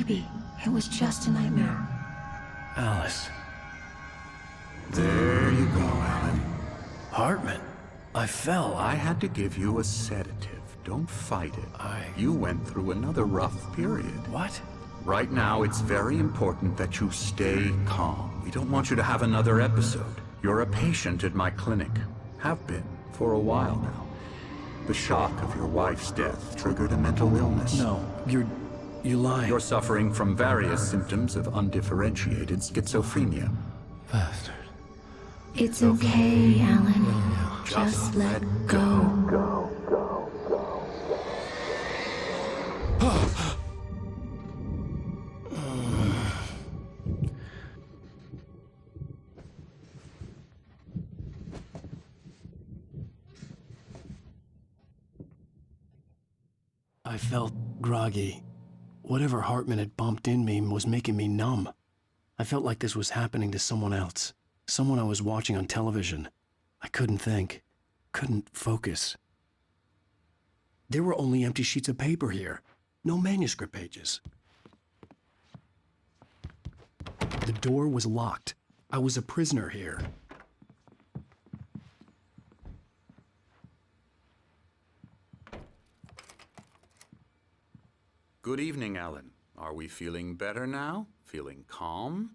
Maybe it was just a nightmare. Alice. There you go, Alan. Hartman. I fell. I had to give you a sedative. Don't fight it. You went through another rough period. What? Right now, it's very important that you stay calm. We don't want you to have another episode. You're a patient at my clinic. Have been for a while now. The shock of your wife's death triggered a mental illness. No, you're lying. You're suffering from various symptoms of undifferentiated schizophrenia. Bastard. It's okay, Alan. Just let go. I felt groggy. Whatever Hartman had bumped in me was making me numb. I felt like this was happening to someone else. Someone I was watching on television. I couldn't think. Couldn't focus. There were only empty sheets of paper here. No manuscript pages. The door was locked. I was a prisoner here. Good evening, Alan. Are we feeling better now? Feeling calm?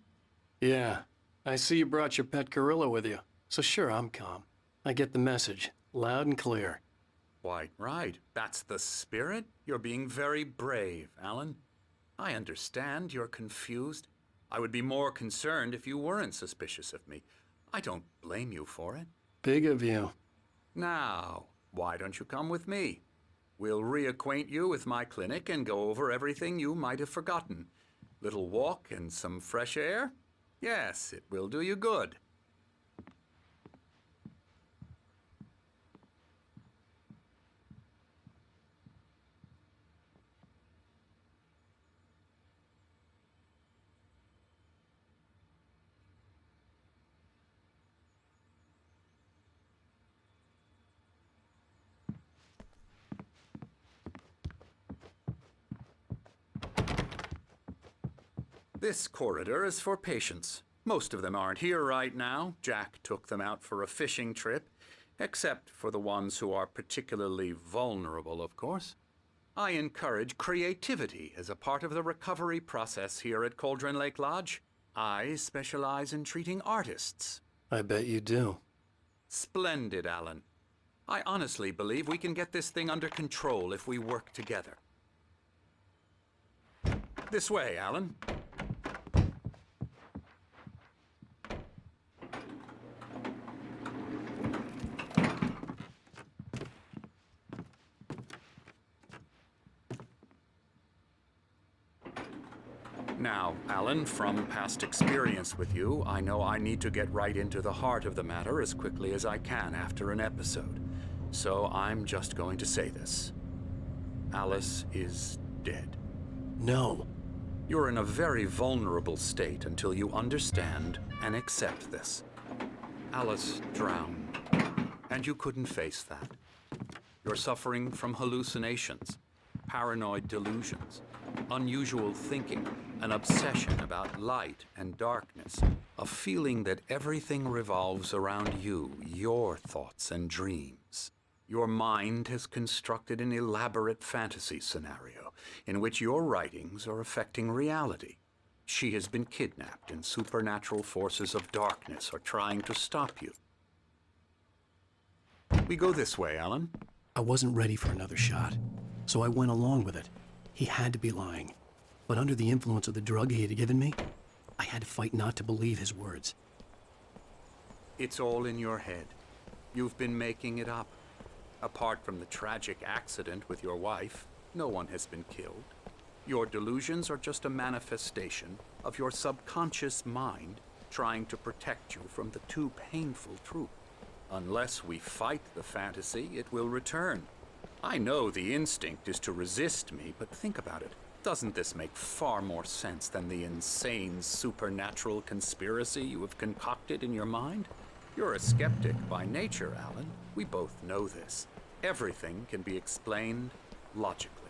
Yeah. I see you brought your pet gorilla with you. So sure, I'm calm. I get the message. Loud and clear. Quite right. That's the spirit. You're being very brave, Alan. I understand you're confused. I would be more concerned if you weren't suspicious of me. I don't blame you for it. Big of you. Now, why don't you come with me? We'll reacquaint you with my clinic and go over everything you might have forgotten. Little walk and some fresh air? Yes, it will do you good. This corridor is for patients. Most of them aren't here right now. Jack took them out for a fishing trip, except for the ones who are particularly vulnerable, of course. I encourage creativity as a part of the recovery process here at Cauldron Lake Lodge. I specialize in treating artists. I bet you do. Splendid, Alan. I honestly believe we can get this thing under control if we work together. This way, Alan. Now, Alan, from past experience with you, I know I need to get right into the heart of the matter as quickly as I can after an episode. So I'm just going to say this. Alice is dead. No. You're in a very vulnerable state until you understand and accept this. Alice drowned, and you couldn't face that. You're suffering from hallucinations, paranoid delusions, unusual thinking, an obsession about light and darkness, a feeling that everything revolves around you, your thoughts and dreams. Your mind has constructed an elaborate fantasy scenario in which your writings are affecting reality. She has been kidnapped and supernatural forces of darkness are trying to stop you. We go this way, Alan. I wasn't ready for another shot, so I went along with it. He had to be lying. But under the influence of the drug he had given me, I had to fight not to believe his words. It's all in your head. You've been making it up. Apart from the tragic accident with your wife, no one has been killed. Your delusions are just a manifestation of your subconscious mind trying to protect you from the too painful truth. Unless we fight the fantasy, it will return. I know the instinct is to resist me, but think about it. Doesn't this make far more sense than the insane supernatural conspiracy you have concocted in your mind? You're a skeptic by nature, Alan. We both know this. Everything can be explained logically.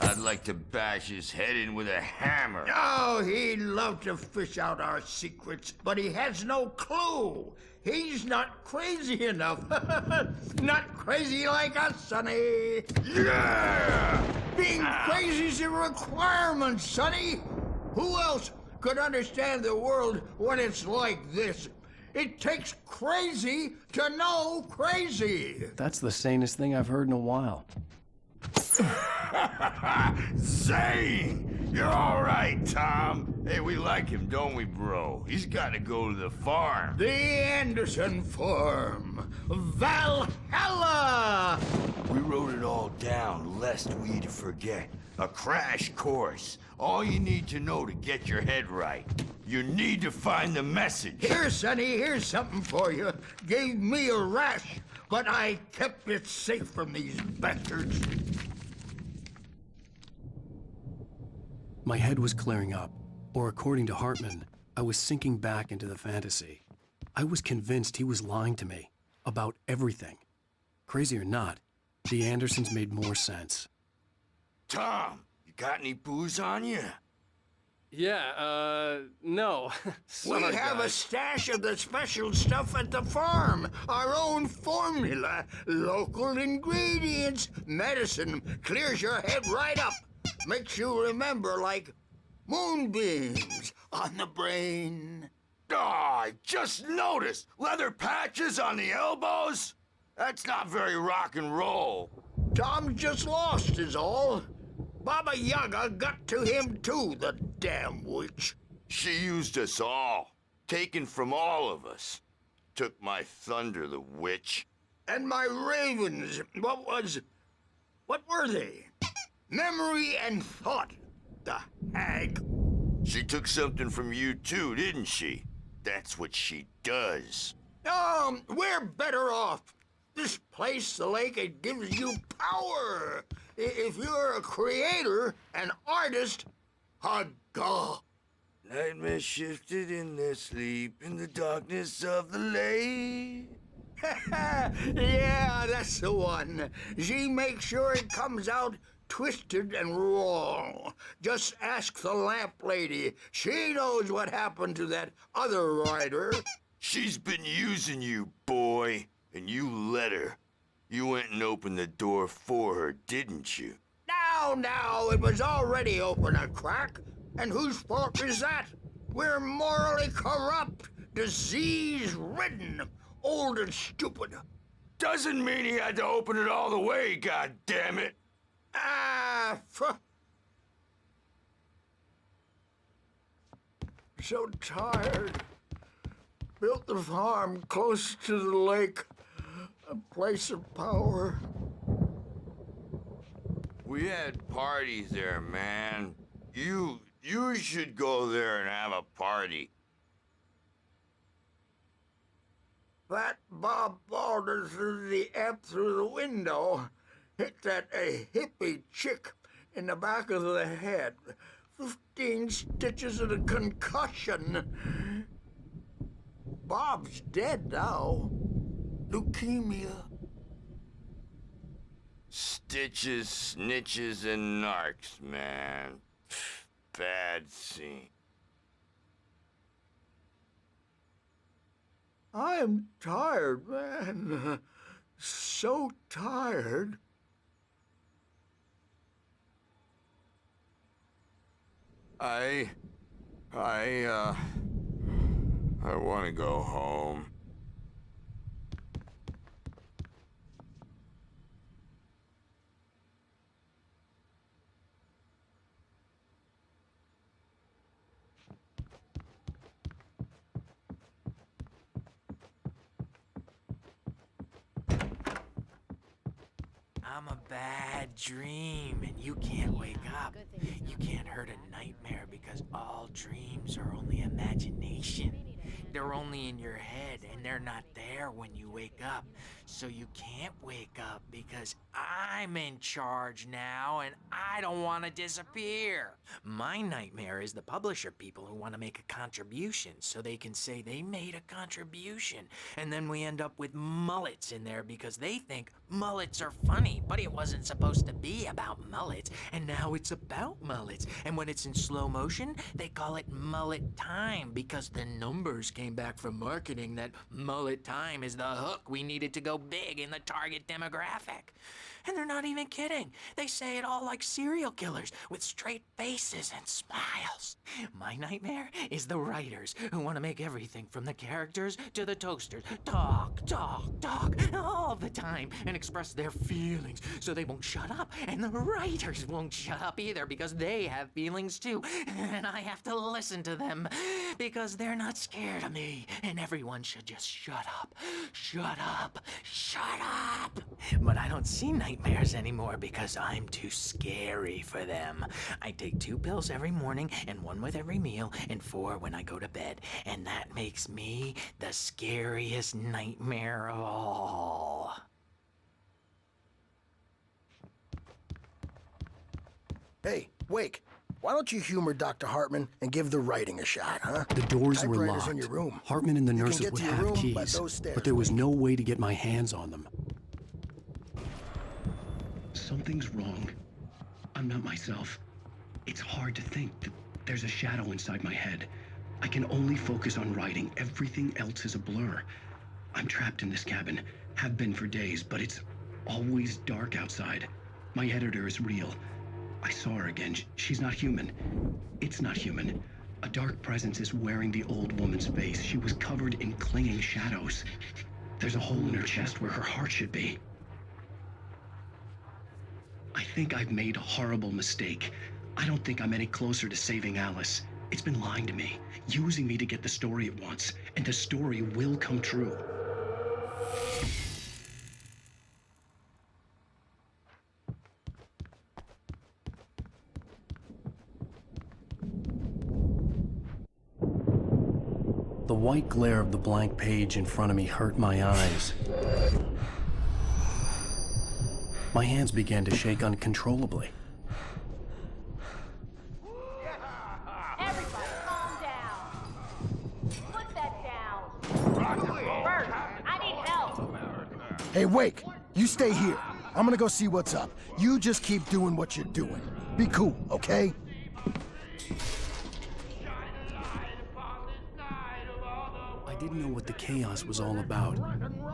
I'd like to bash his head in with a hammer. Oh, he'd love to fish out our secrets, but he has no clue. He's not crazy enough. Not crazy like us, Sonny. Yeah! Being crazy's a requirement, Sonny. Who else could understand the world when it's like this? It takes crazy to know crazy. That's the sanest thing I've heard in a while. Zane! You're all right, Tom. Hey, we like him, don't we, bro? He's got to go to the farm. The Anderson Farm. Valhalla! We wrote it all down, lest we'd forget. A crash course. All you need to know to get your head right. You need to find the message. Here, Sonny, here's something for you. Gave me a rash, but I kept it safe from these bastards. My head was clearing up, or according to Hartman, I was sinking back into the fantasy. I was convinced he was lying to me about everything. Crazy or not, the Andersons made more sense. Tom, you got any booze on you? Yeah, no. We have a stash of the special stuff at the farm. Our own formula. Local ingredients. Medicine clears your head right up. Makes you remember like moonbeams on the brain. Oh, I just noticed. Leather patches on the elbows? That's not very rock and roll. Tom just lost is all. Baba Yaga got to him too, the damn witch. She used us all. Taken from all of us. Took my thunder, the witch. And my ravens, what were they? Memory and thought, the hag. She took something from you too, didn't she? That's what she does. We're better off. This place, the lake, it gives you power. If you're a creator, an artist, a god. Nightmares shifted in their sleep in the darkness of the lake. Yeah, that's the one. She makes sure it comes out twisted and wrong. Just ask the lamp lady. She knows what happened to that other writer. She's been using you, boy, and you let her. You went and opened the door for her, didn't you? Now, it was already open a crack. And whose fault is that? We're morally corrupt, disease-ridden, old and stupid. Doesn't mean he had to open it all the way, goddammit. So tired. Built the farm close to the lake, a place of power. We had parties there, man. You should go there and have a party. That Bob Balder threw the amp through the window. Hit that hippie chick in the back of the head. 15 stitches and a concussion. Bob's dead now. Leukemia. Stitches, snitches, and narcs, man. Bad scene. I'm tired, man. So tired. I want to go home. I'm a bad dream, and you can't wake up. You can't hurt a nightmare because all dreams are only imagination. they're only in your head and they're not there when you wake up. So you can't wake up because I'm in charge now and I don't want to disappear. My nightmare is the publisher people who want to make a contribution so they can say they made a contribution. And then we end up with mullets in there because they think mullets are funny, but it wasn't supposed to be about mullets. And now it's about mullets. And when it's in slow motion, they call it mullet time because the numbers came back from marketing that mullet time is the hook we needed to go big in the target demographic. And they're not even kidding. They say it all like serial killers with straight faces and smiles. My nightmare is the writers who want to make everything from the characters to the toasters talk all the time and express their feelings so they won't shut up. And the writers won't shut up either because they have feelings too. And I have to listen to them because they're not scared of me. And everyone should just shut up. Shut up. Shut up. But I don't see nightmares anymore because I'm too scary for them. I take 2 pills every morning and 1 with every meal and 4 when I go to bed. And that makes me the scariest nightmare of all. Hey, Wake, why don't you humor Dr. Hartman and give the writing a shot, huh? The doors were Typewriter's locked. in your room. Hartman and the You can nurses get would to your have room by keys, those stairs, but there was Wake. no way to get my hands on them. Something's wrong. I'm not myself. It's hard to think that there's a shadow inside my head. I can only focus on writing. Everything else is a blur. I'm trapped in this cabin. Have been for days, but it's always dark outside. My editor is real. I saw her again. She's not human. It's not human. A dark presence is wearing the old woman's face. She was covered in clinging shadows. There's a hole in her chest where her heart should be. I think I've made a horrible mistake. I don't think I'm any closer to saving Alice. It's been lying to me, using me to get the story it wants, and the story will come true. The white glare of the blank page in front of me hurt my eyes. My hands began to shake uncontrollably. Everybody, calm down. Put that down. Bert, I need help. Hey, Wake, you stay here. I'm gonna go see what's up. You just keep doing what you're doing. Be cool, okay? I didn't know what the chaos was all about,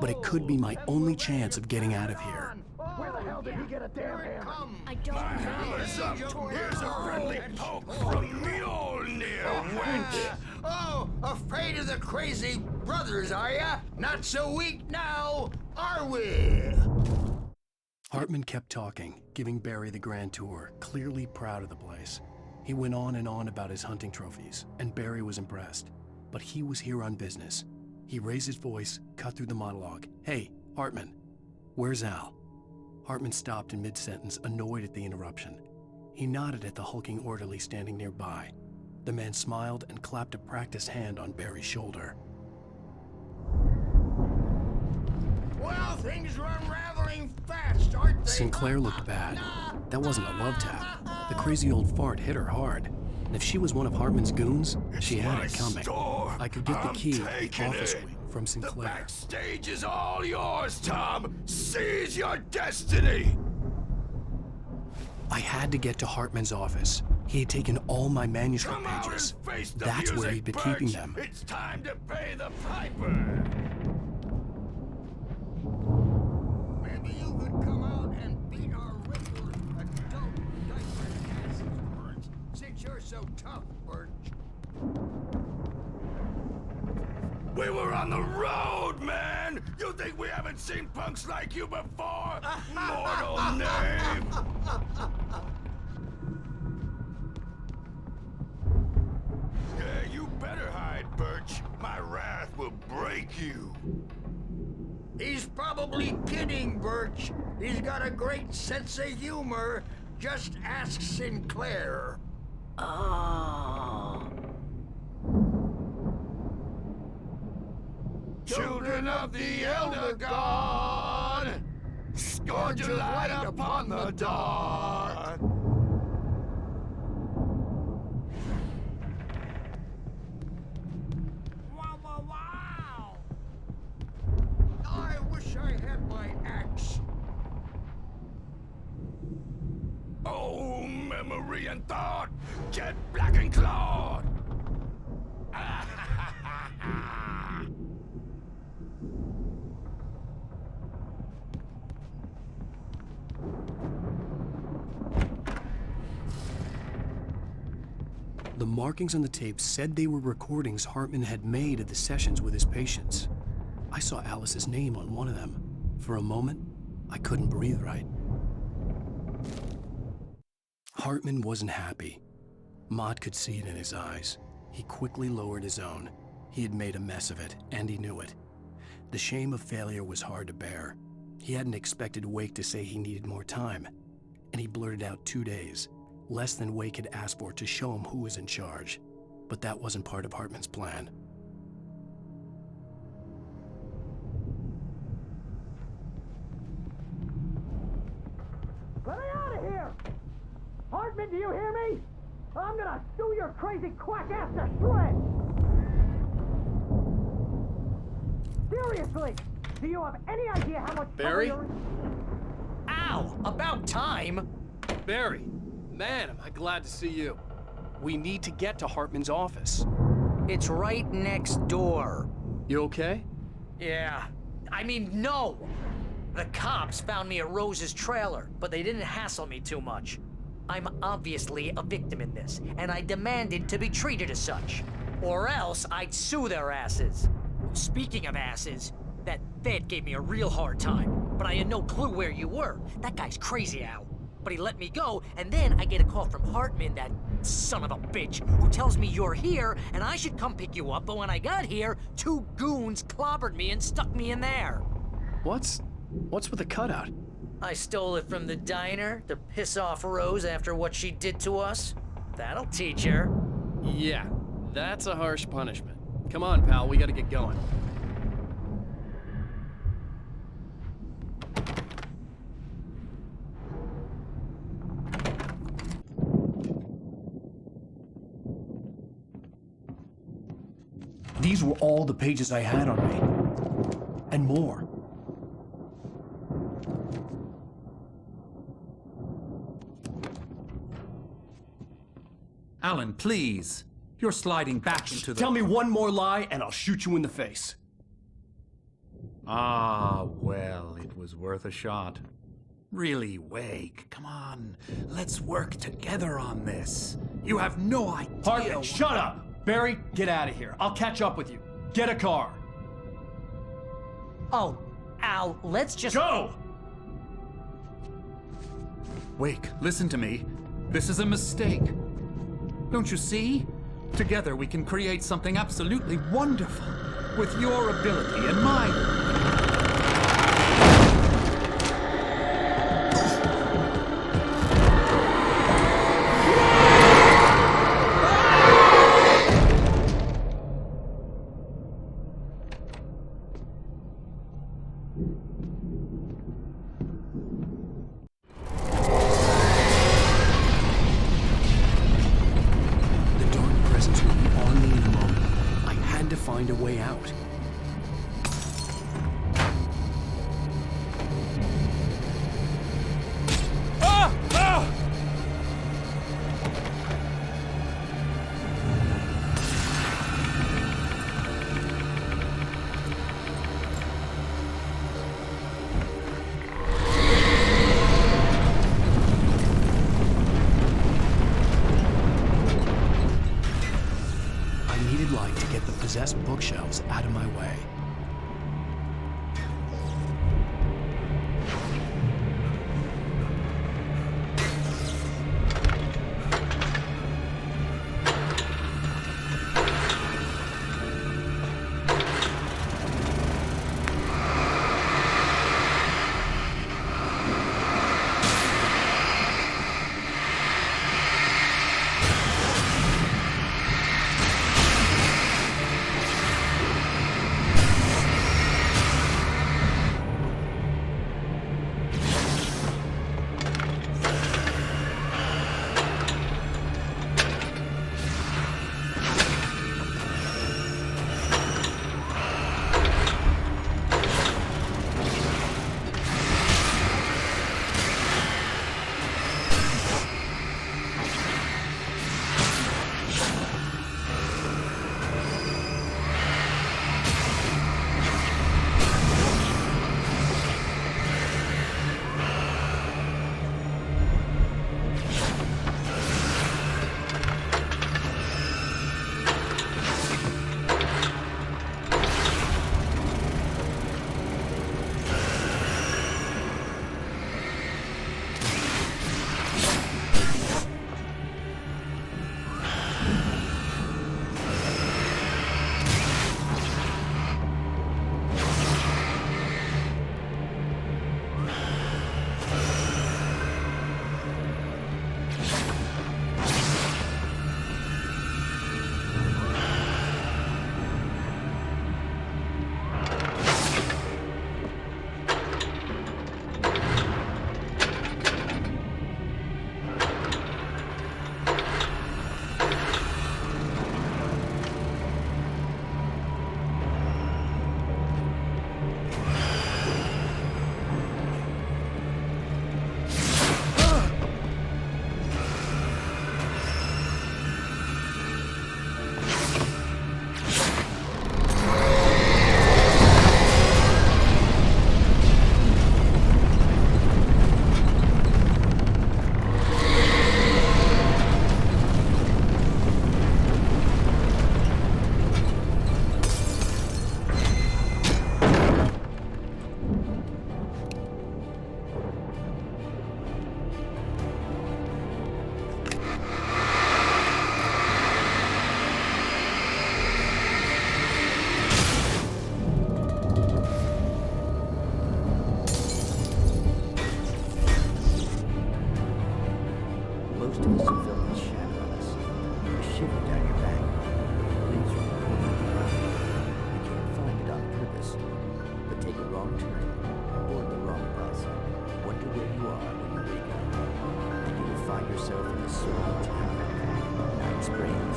but it could be my only chance of getting out of here. Where the hell did he get a damn hammer? I don't know. Here's a friendly poke from Mjolnir, wench! Oh, afraid of the crazy brothers, are ya? Not so weak now, are we? Hartman kept talking, giving Barry the grand tour, clearly proud of the place. He went on and on about his hunting trophies, and Barry was impressed. But he was here on business. He raised his voice, cut through the monologue. Hey, Hartman, where's Al? Hartman stopped in mid-sentence, annoyed at the interruption. He nodded at the hulking orderly standing nearby. The man smiled and clapped a practiced hand on Barry's shoulder. Well, things are unraveling fast, aren't they? Sinclair looked bad. That wasn't a love tap. The crazy old fart hit her hard. And if she was one of Hartman's goons, she had it coming. Store. I could get the I'm key to the taking office it. wing from The Sinclair. backstage is all yours, Tom. Seize your destiny. I had to get to Hartman's office. He had taken all my manuscript Come out pages. and face the That's where music, he'd been Birch. keeping them. It's time to pay the piper. Maybe you could come out and beat our regular adult diaper asses words, since you're so tough, Birch. We were on the road, man! You think we haven't seen punks like you before? Mortal name! Yeah, you better hide, Birch. My wrath will break you. He's probably kidding, Birch. He's got a great sense of humor. Just ask Sinclair. Oh. Children of the Elder God, scourge your light upon the dark. Wow, wow, wow! I wish I had my axe. Oh, memory and thought, jet black and clawed. The markings on the tape said they were recordings Hartman had made at the sessions with his patients. I saw Alice's name on one of them. For a moment, I couldn't breathe right. Hartman wasn't happy. Mott could see it in his eyes. He quickly lowered his own. He had made a mess of it, and he knew it. The shame of failure was hard to bear. He hadn't expected Wake to say he needed more time, and he blurted out 2 days, less than Wake had asked for to show him who was in charge. But that wasn't part of Hartman's plan. Let me out of here! Hartman, do you hear me? I'm gonna sue your crazy quack ass to shreds! Seriously, do you have any idea how much Barry? trouble Ow! About time! Barry, man, am I glad to see you. We need to get to Hartman's office. It's right next door. You okay? Yeah. I mean, no! The cops found me at Rose's trailer, but they didn't hassle me too much. I'm obviously a victim in this, and I demanded to be treated as such. Or else I'd sue their asses. Speaking of asses, that Fed gave me a real hard time, but I had no clue where you were. That guy's crazy, Al. But he let me go, and then I get a call from Hartman, that son of a bitch, who tells me you're here and I should come pick you up, but when I got here, 2 goons clobbered me and stuck me in there. What's with the cutout? I stole it from the diner to piss off Rose after what she did to us. That'll teach her. Yeah, that's a harsh punishment. Come on, pal, we gotta get going. These were all the pages I had on me. And more. Alan, please. You're sliding back into the... Tell me one more lie and I'll shoot you in the face. Ah, well, it was worth a shot. Really, Wake, come on. Let's work together on this. You have no idea... Hartman, shut up! Barry, get out of here. I'll catch up with you. Get a car. Oh, Al, let's just... Go! Wake, listen to me. This is a mistake. Don't you see? Together we can create something absolutely wonderful. With your ability and mine. Find a way out. Light to get the possessed bookshelves out of my way. wrong turn, board the wrong bus, wonder where you are when you wake up, and you will find yourself in the small town of Night Springs.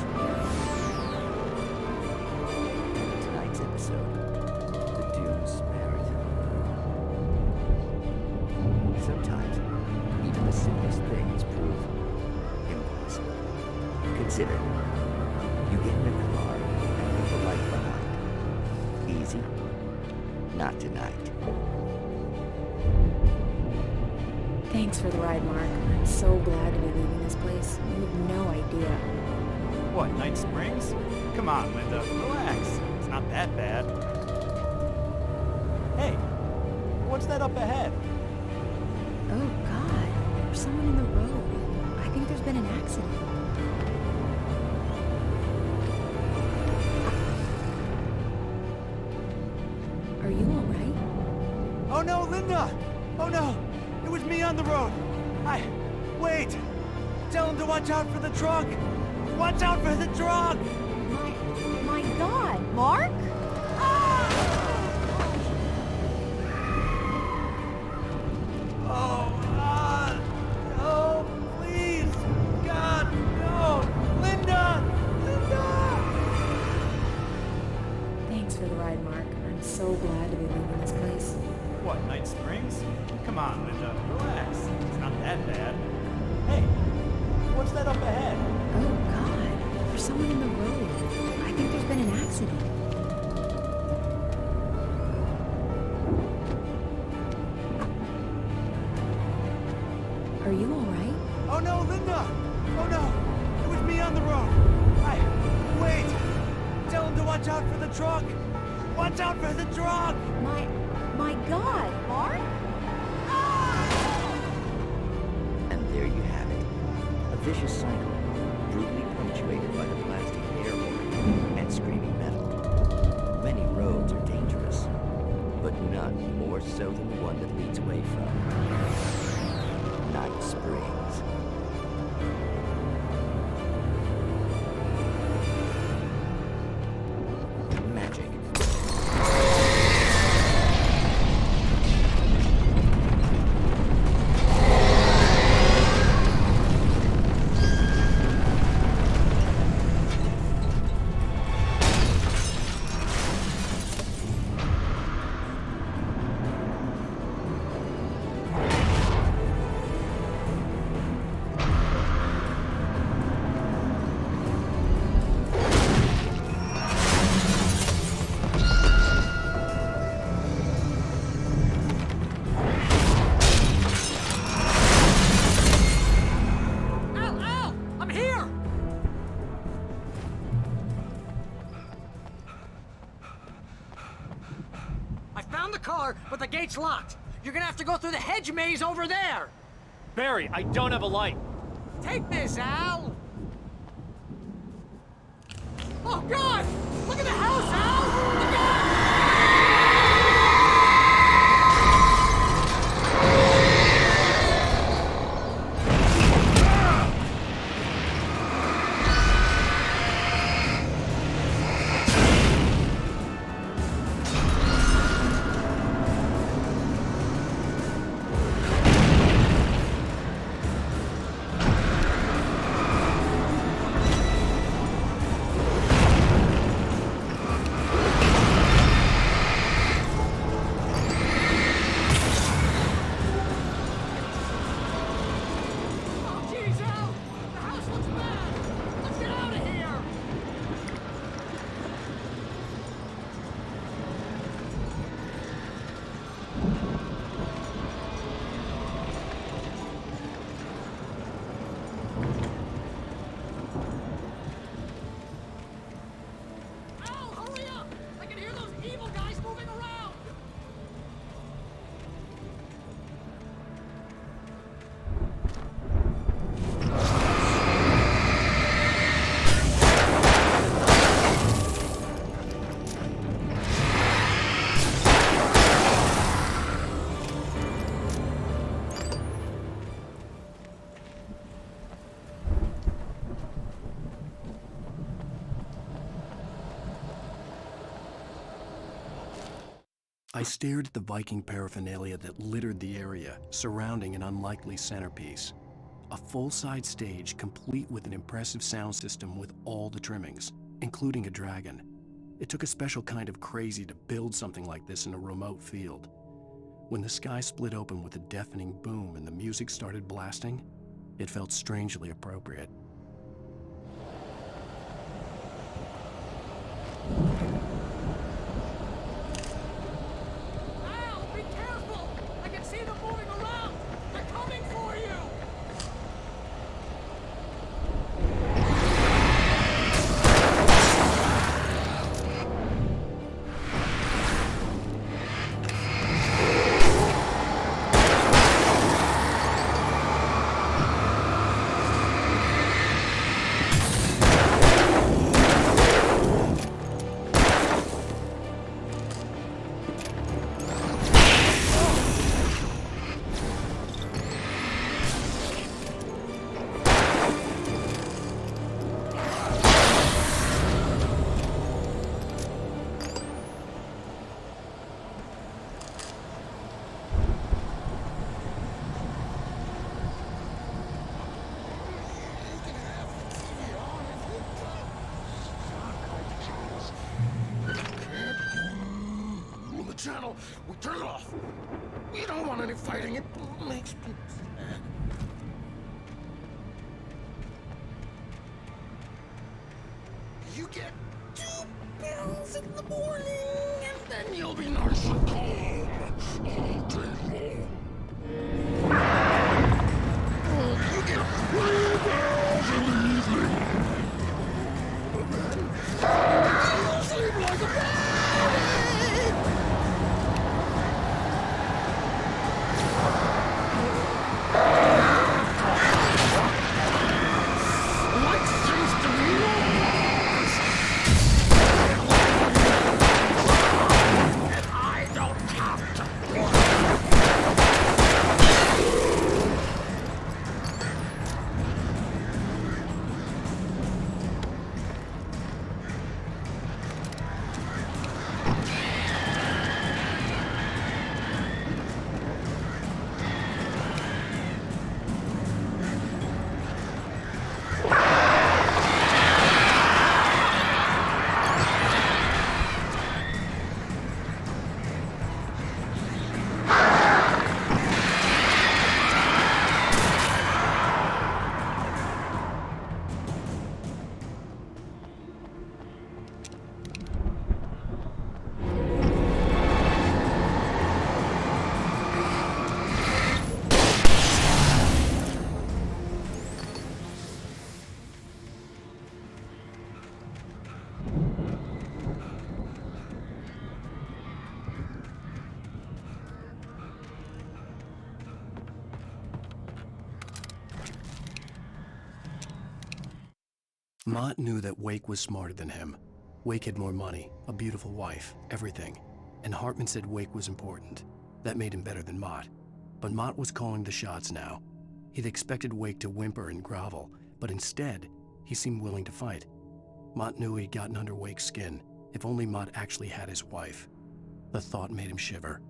Tonight's episode, the Dunes Marathon. Sometimes, even the simplest things prove impossible. Consider, you get in a car and leave the light behind. Easy? Not tonight. Thanks for the ride, Mark. I'm so glad to be leaving this place. You have no idea. What, Night Springs? Come on, Linda, relax. It's not that bad. Hey, what's that up ahead? Oh, God. There's someone in the road. I think there's been an accident. Are you all right? Oh no, Linda! Oh no! It was me on the road! Wait! Tell him to watch out for the truck! Watch out for the truck! My God, Mark? Oh, please! God, no! Linda! Linda! Thanks for the ride, Mark. I'm so glad to be leaving this place. What, Night Springs? Come on, Linda, relax. It's not that bad. Hey, what's that up ahead? Oh, God. There's someone in the road. I think there's been an accident. Are you all right? Oh no, Linda! Oh no! It was me on the road! Wait! Tell him to watch out for the truck! Watch out for the truck! My God, Mark? And there you have it. A vicious cycle, brutally punctuated by the blasting air horn and screaming metal. Many roads are dangerous, but none more so than the one that leads away from Night Springs. Magic. But the gate's locked. You're gonna have to go through the hedge maze over there. Barry, I don't have a light. Take this, Al. Oh, God! Look at the house, Al! Look out! I stared at the Viking paraphernalia that littered the area, surrounding an unlikely centerpiece. A full-size stage complete with an impressive sound system with all the trimmings, including a dragon. It took a special kind of crazy to build something like this in a remote field. When the sky split open with a deafening boom and the music started blasting, it felt strangely appropriate. Al, be careful! I can see them moving around! They're coming for you! Channel, we turn it off. We don't want any fighting. It makes people sad. You get 2 pills in the morning, and then you'll be nice and calm all day long. You get 3 pills in the evening, and then you'll sleep like a baby. Mott knew that Wake was smarter than him. Wake had more money, a beautiful wife, everything. And Hartman said Wake was important. That made him better than Mott. But Mott was calling the shots now. He'd expected Wake to whimper and grovel, but instead, he seemed willing to fight. Mott knew he'd gotten under Wake's skin. If only Mott actually had his wife. The thought made him shiver.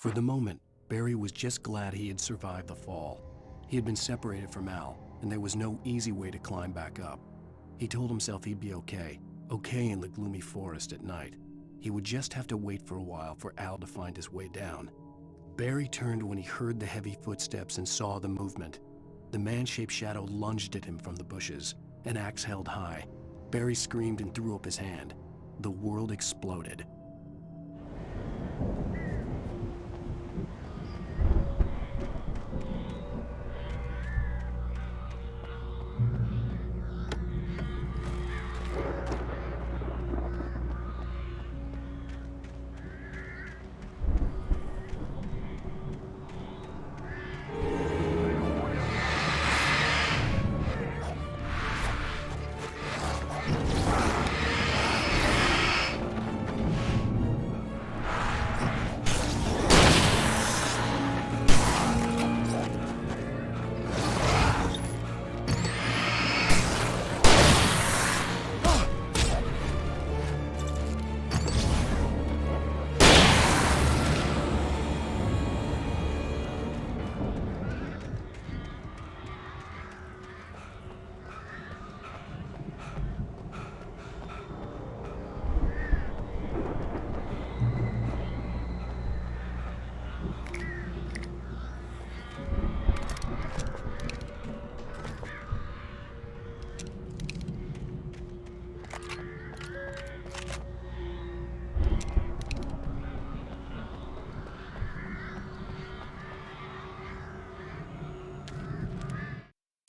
For the moment, Barry was just glad he had survived the fall. He had been separated from Al, and there was no easy way to climb back up. He told himself he'd be okay in the gloomy forest at night. He would just have to wait for a while for Al to find his way down. Barry turned when he heard the heavy footsteps and saw the movement. The man-shaped shadow lunged at him from the bushes, an axe held high. Barry screamed and threw up his hand. The world exploded.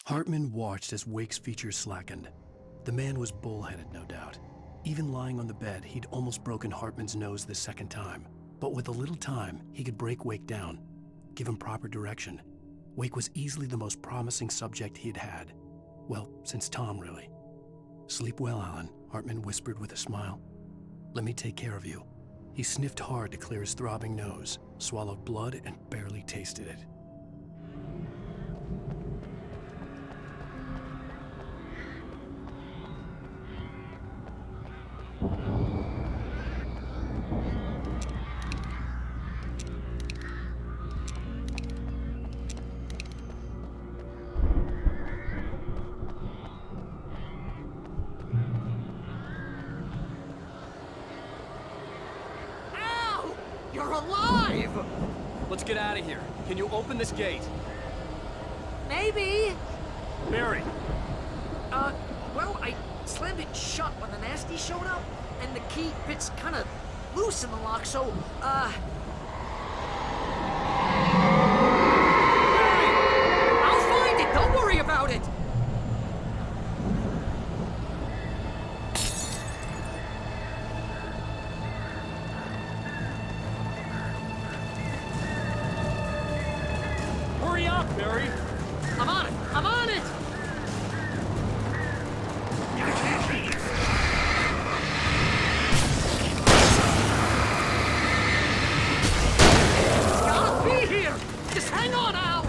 Hartman watched as Wake's features slackened. The man was bullheaded, no doubt. Even lying on the bed, he'd almost broken Hartman's nose the second time. But with a little time, he could break Wake down, give him proper direction. Wake was easily the most promising subject he'd had. Well, since Tom, really. "Sleep well, Alan," Hartman whispered with a smile. "Let me take care of you." He sniffed hard to clear his throbbing nose, swallowed blood, and barely tasted it. You're alive! Let's get out of here. Can you open this gate? Maybe. Barry! Well, I slammed it shut when the nasty showed up, and the key fits kind of loose in the lock, so, Barry! I'll find it! Don't worry about it! Hurry up, Barry! I'm on it! I'm on it! It's gotta be here! Just hang on, Al!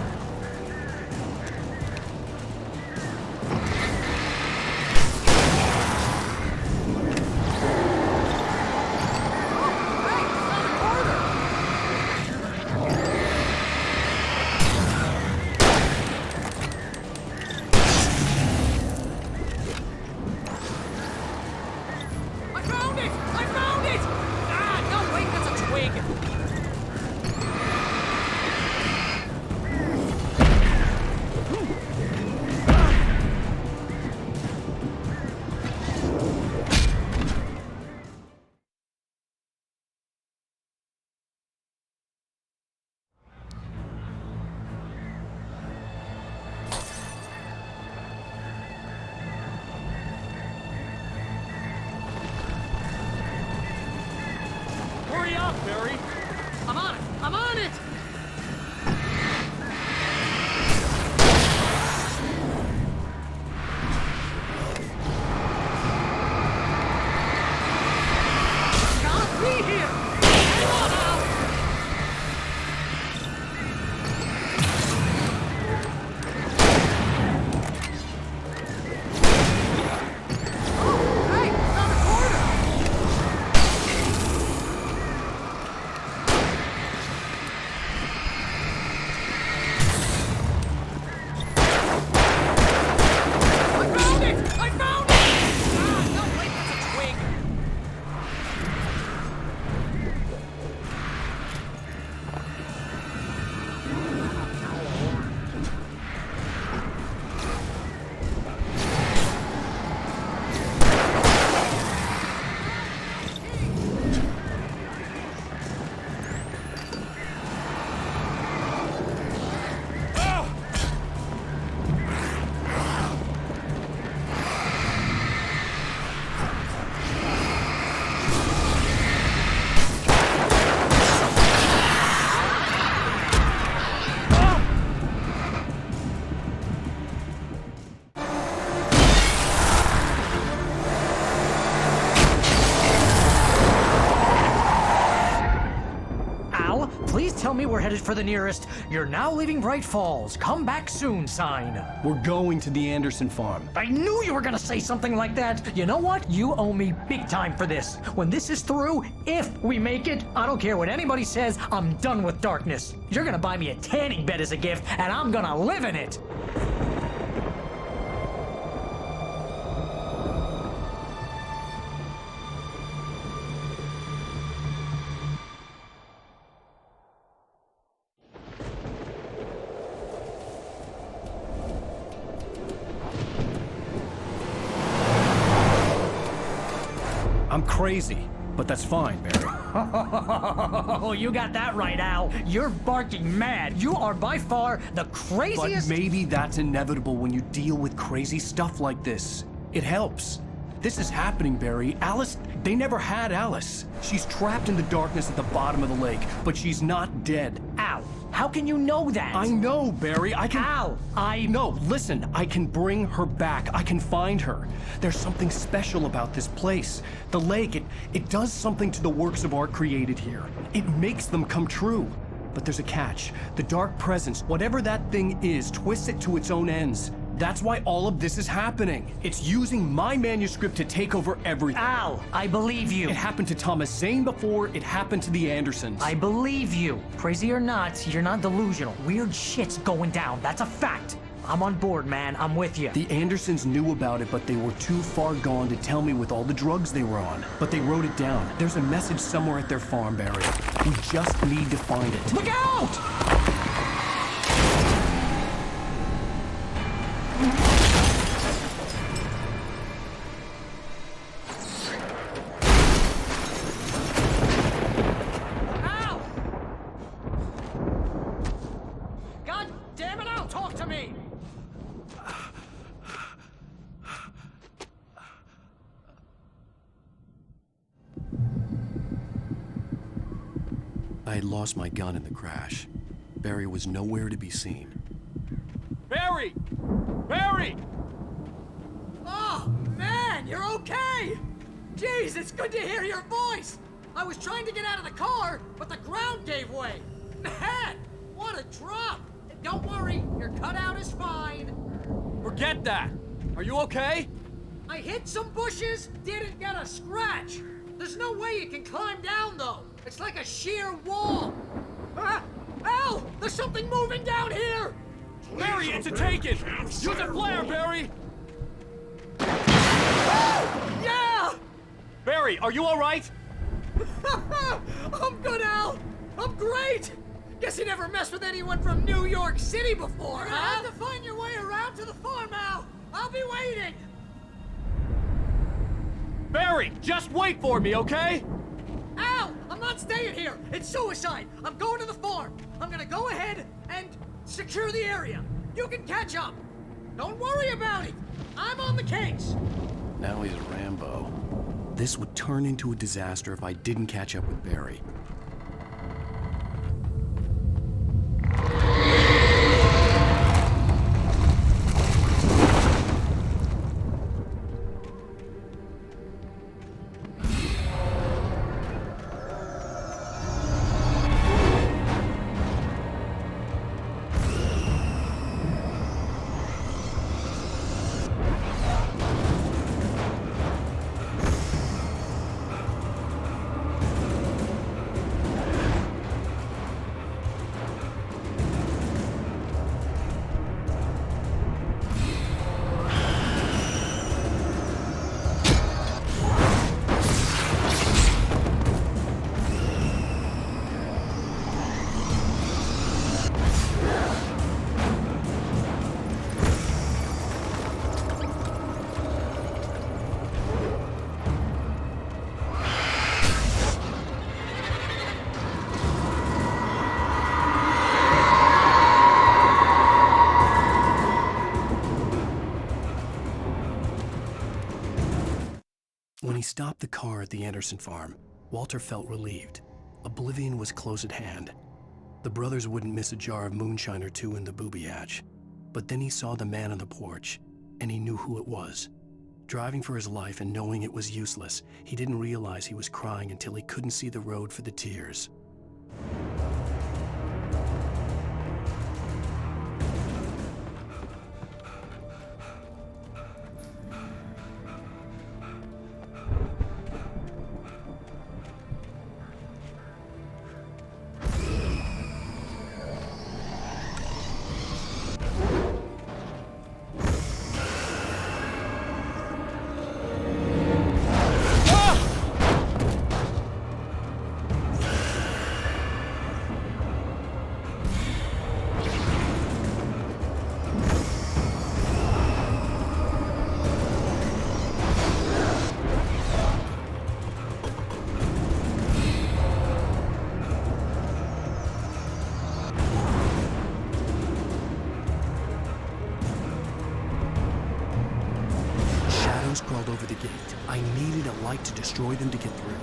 Hurry up, Barry! I'm on it! I'm on it! It's gotta be here! Hang on, Al! Oh, hey! Found a corner! tell me we're headed for the nearest "You're now leaving Bright Falls. Come back soon" sign. We're going to the Anderson farm. I knew you were gonna say something like that. You know what? You owe me big time for this. When this is through, if we make it, I don't care what anybody says, I'm done with darkness. You're gonna buy me a tanning bed as a gift, and I'm gonna live in it. I'm crazy, but that's fine, Barry. Oh, you got that right, Al. You're barking mad. You are by far the craziest... But maybe that's inevitable when you deal with crazy stuff like this. It helps. This is happening, Barry. Alice, they never had Alice. She's trapped in the darkness at the bottom of the lake, but she's not dead. Al, how can you know that? I know, Barry. I can... Al, No, listen. I can bring her back. I can find her. There's something special about this place. The lake, it does something to the works of art created here. It makes them come true. But there's a catch. The dark presence, whatever that thing is, twists it to its own ends. That's why all of this is happening. It's using my manuscript to take over everything. Al, I believe you. It happened to Thomas Zane before, it happened to the Andersons. I believe you. Crazy or not, you're not delusional. Weird shit's going down. That's a fact. I'm on board, man. I'm with you. The Andersons knew about it, but they were too far gone to tell me with all the drugs they were on. But they wrote it down. There's a message somewhere at their farm, Barry. We just need to find it. Look out! I had lost my gun in the crash. Barry was nowhere to be seen. Barry! Barry! Oh, man, you're okay! Jeez, it's good to hear your voice! I was trying to get out of the car, but the ground gave way. Man, what a drop! Don't worry, your cutout is fine. Forget that! Are you okay? I hit some bushes, didn't get a scratch. There's no way you can climb down, though. It's like a sheer wall. Ah! Al! There's something moving down here! Barry, it's a taken! Use a flare, Barry! Oh! Yeah! Barry, are you alright? I'm good, Al! I'm great! Guess you never messed with anyone from New York City before, huh? You have to find your way around to the farm, Al! I'll be waiting! Barry, just wait for me, okay? Al! I'm not staying here! It's suicide! I'm going to the farm! I'm gonna go ahead and secure the area. You can catch up. Don't worry about it! I'm on the case! Now he's Rambo. This would turn into a disaster if I didn't catch up with Barry. When he stopped the car at the Anderson farm, Walter felt relieved. Oblivion was close at hand. The brothers wouldn't miss a jar of moonshine or two in the booby hatch. But then he saw the man on the porch, and he knew who it was. Driving for his life and knowing it was useless, he didn't realize he was crying until he couldn't see the road for the tears. gate. I needed a light to destroy them to get through.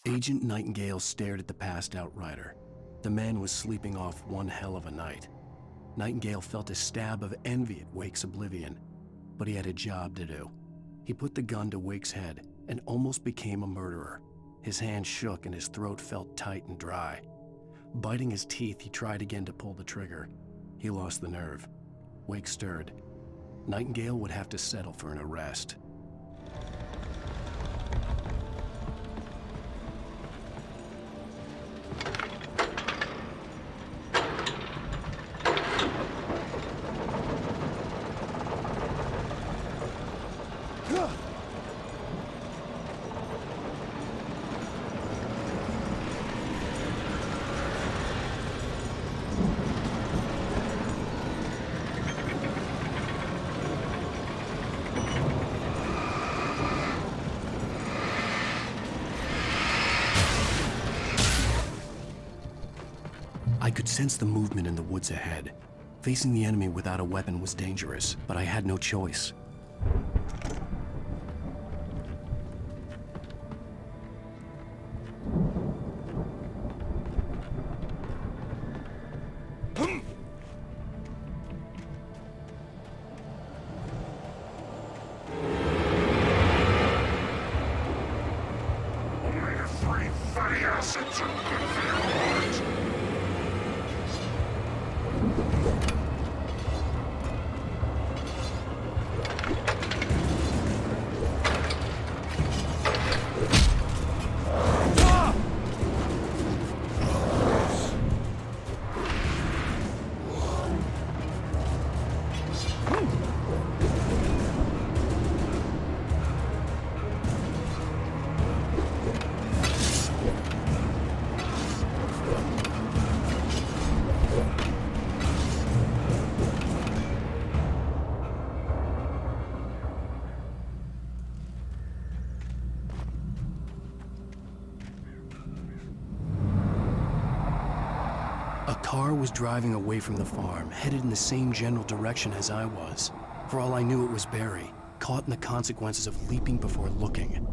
Agent Nightingale stared at the passed-out rider. The man was sleeping off one hell of a night. Nightingale felt a stab of envy at Wake's oblivion, but he had a job to do. He put the gun to Wake's head and almost became a murderer. His hand shook and his throat felt tight and dry. Biting his teeth, he tried again to pull the trigger. He lost the nerve. Wake stirred. Nightingale would have to settle for an arrest. I could sense the movement in the woods ahead. Facing the enemy without a weapon was dangerous, but I had no choice. A car was driving away from the farm, headed in the same general direction as I was. For all I knew, it was Barry, caught in the consequences of leaping before looking.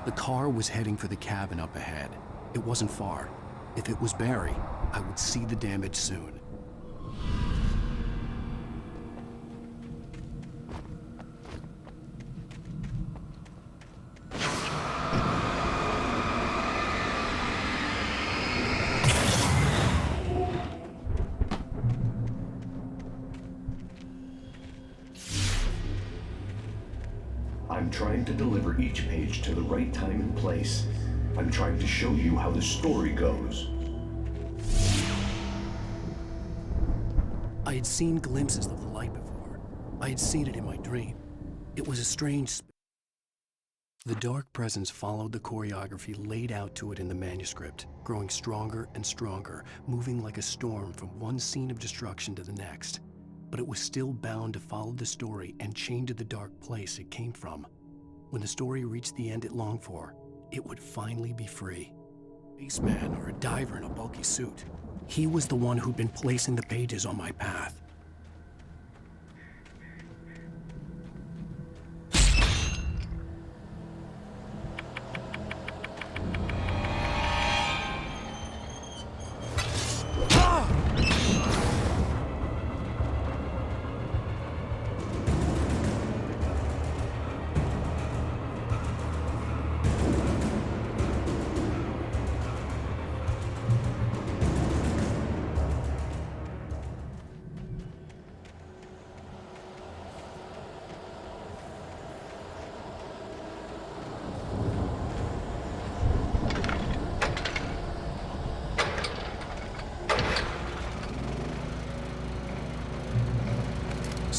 The car was heading for the cabin up ahead. It wasn't far. If it was Barry, I would see the damage soon. I'm trying to deliver each page to the right time and place. I'm trying to show you how the story goes. I had seen glimpses of the light before. I had seen it in my dream. It was a strange... The dark presence followed the choreography laid out to it in the manuscript, growing stronger and stronger, moving like a storm from one scene of destruction to the next. But it was still bound to follow the story and chained to the dark place it came from. When the story reached the end it longed for, it would finally be free. A spaceman or a diver in a bulky suit. He was the one who'd been placing the pages on my path.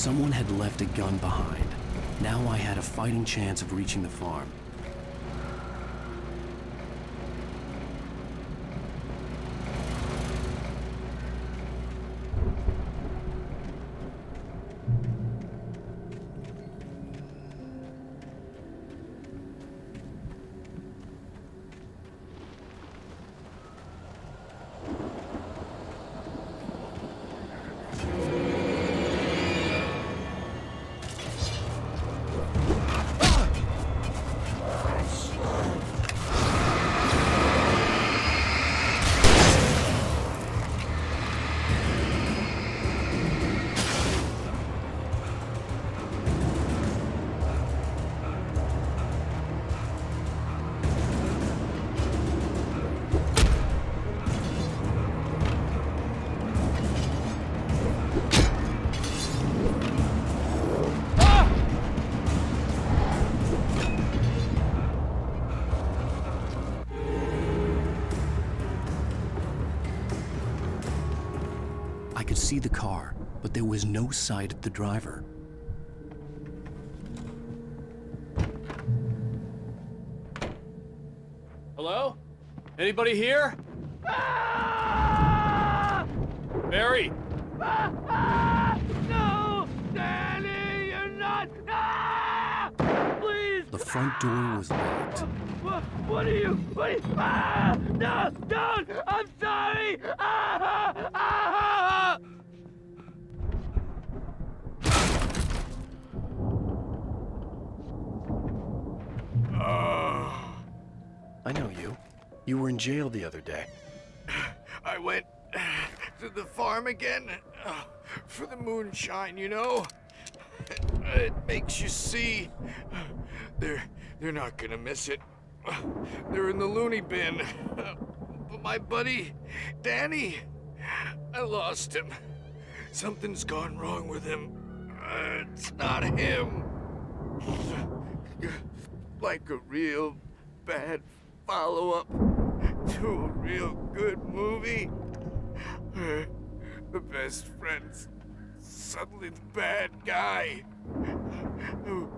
Someone had left a gun behind. Now I had a fighting chance of reaching the farm. I could see the car, but there was no sight of the driver. Hello? Anybody here? Barry! No! Danny, you're not! Please! The front door was locked. What are you? No! Don't! I'm sorry! I know you. You were in jail the other day. I went to the farm again for the moonshine, you know? It makes you see. They're not gonna miss it. They're in the loony bin. But my buddy, Danny, I lost him. Something's gone wrong with him. It's not him. Like a real bad follow-up to a real good movie. The best friend's suddenly the bad guy. Who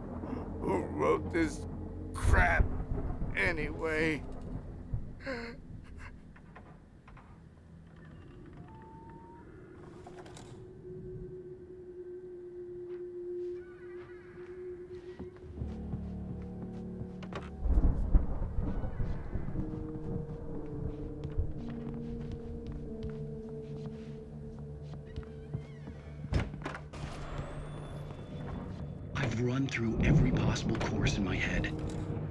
wrote this crap anyway? I've run through every possible course in my head.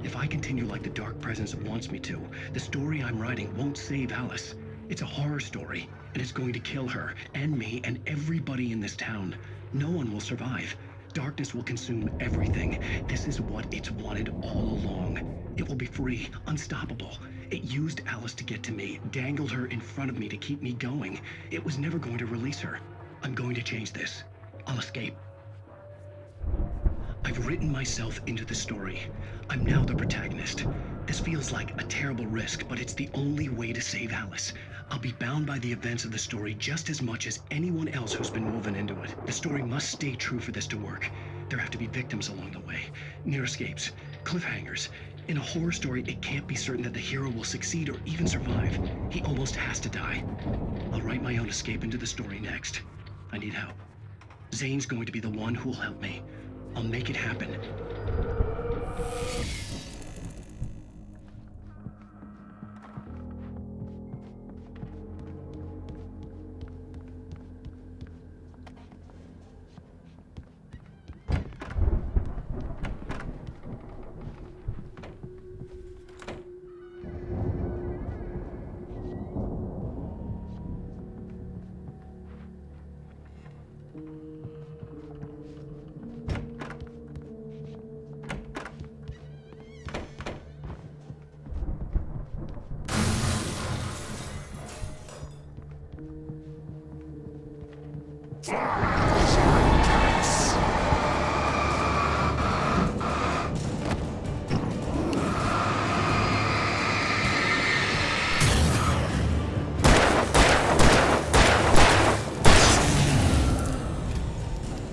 If I continue like the Dark Presence wants me to, the story I'm writing won't save Alice. It's a horror story, and it's going to kill her, and me, and everybody in this town. No one will survive. Darkness will consume everything. This is what it's wanted all along. It will be free, unstoppable. It used Alice to get to me, dangled her in front of me to keep me going. It was never going to release her. I'm going to change this. I'll escape. I've written myself into the story. I'm now the protagonist. This feels like a terrible risk, but it's the only way to save Alice. I'll be bound by the events of the story just as much as anyone else who's been woven into it. The story must stay true for this to work. There have to be victims along the way, near escapes, cliffhangers. In a horror story, it can't be certain that the hero will succeed or even survive. He almost has to die. I'll write my own escape into the story next. I need help. Zane's going to be the one who'll help me. I'll make it happen.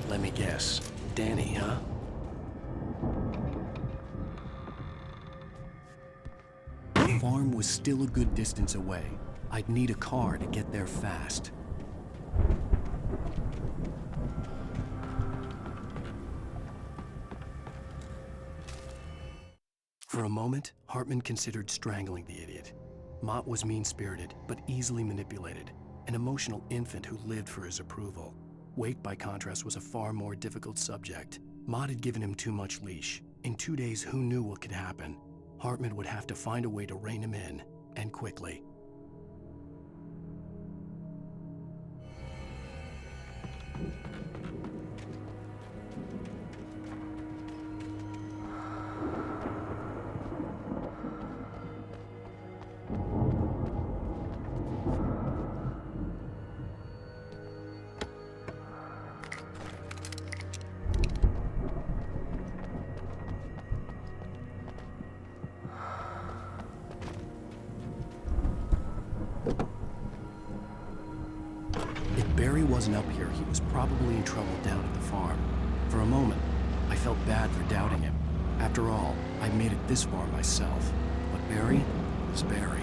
Let me guess. was still a good distance away. I'd need a car to get there fast. For a moment, Hartman considered strangling the idiot. Mott was mean-spirited, but easily manipulated, an emotional infant who lived for his approval. Wake, by contrast, was a far more difficult subject. Mott had given him too much leash. In 2 days, who knew what could happen? Hartman would have to find a way to rein him in, and quickly. Barry wasn't up here, he was probably in trouble down at the farm. For a moment, I felt bad for doubting him. After all, I made it this far myself. But Barry was Barry.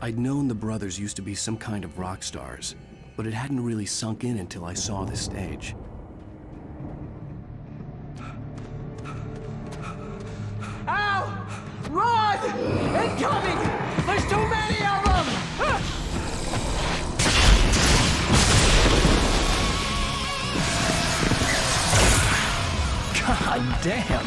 I'd known the brothers used to be some kind of rock stars, but it hadn't really sunk in until I saw the stage. Ow! Run! Incoming! There's too many of them! God damn!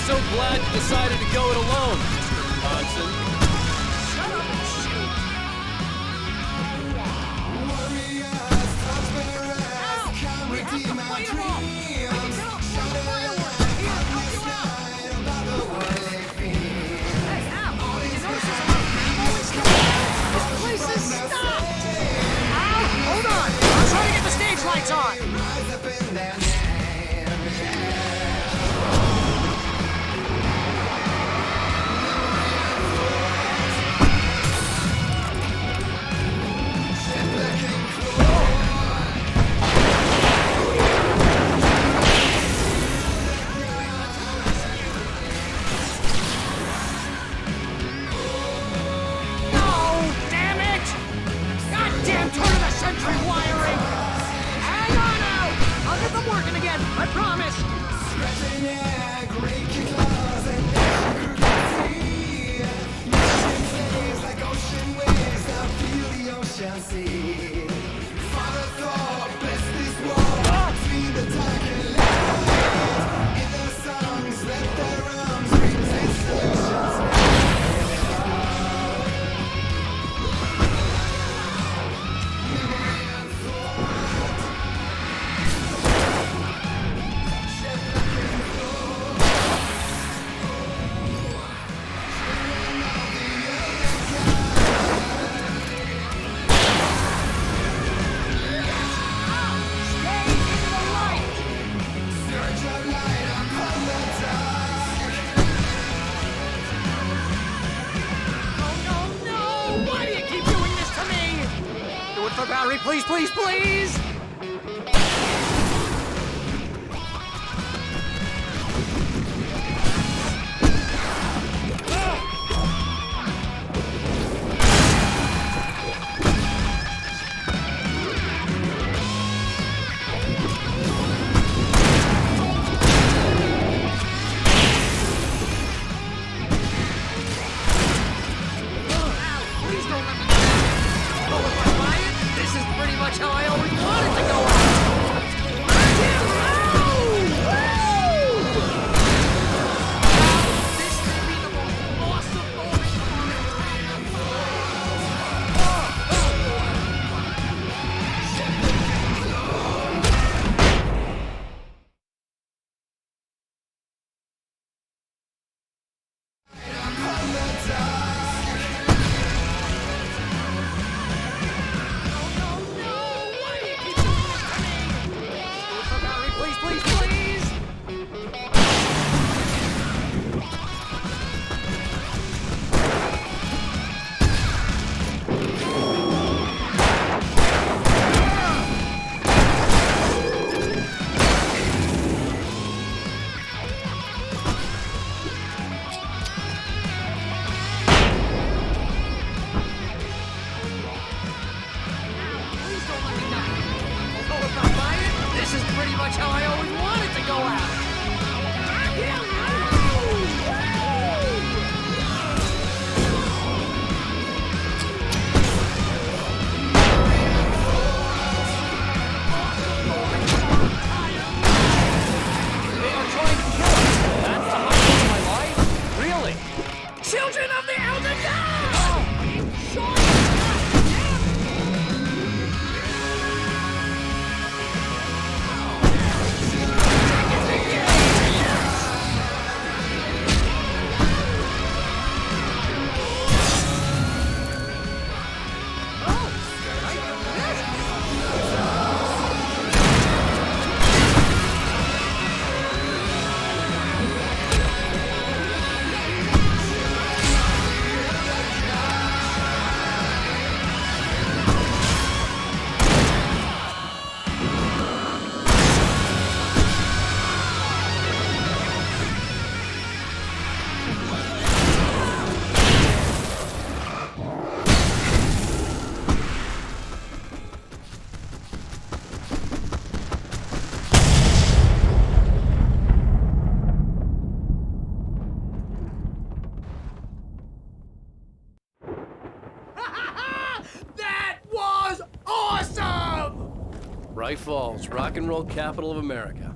So glad you decided to go it alone, Mr. Johnson. Shut up and shoot! Ow! We have to fight them off! I can tell from the fireworks! Here, help you out! Hey, Al! You notice there's a lot of people and stuff? This place is stopped! Al! Hold on! I'm trying to get the stage lights on! Barry, please, please, please! This is pretty much how I always wanted to go out. This could be the most awesome moment. Please, please, please! Please don't let me die. Although if I buy it, this is pretty much how I always wanted to go out. They are trying to kill us. That's the highlight of my life? Really? Children of the Elder God! That was awesome! Bright Falls, rock and roll capital of America.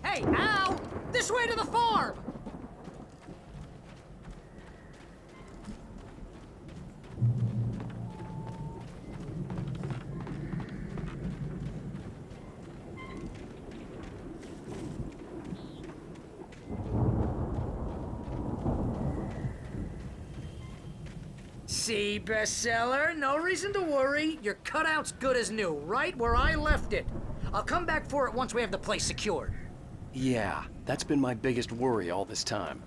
Hey, Al! This way to the farm! See, bestseller? No reason to worry. Your cutout's good as new, right where I left it. I'll come back for it once we have the place secured. Yeah, that's been my biggest worry all this time.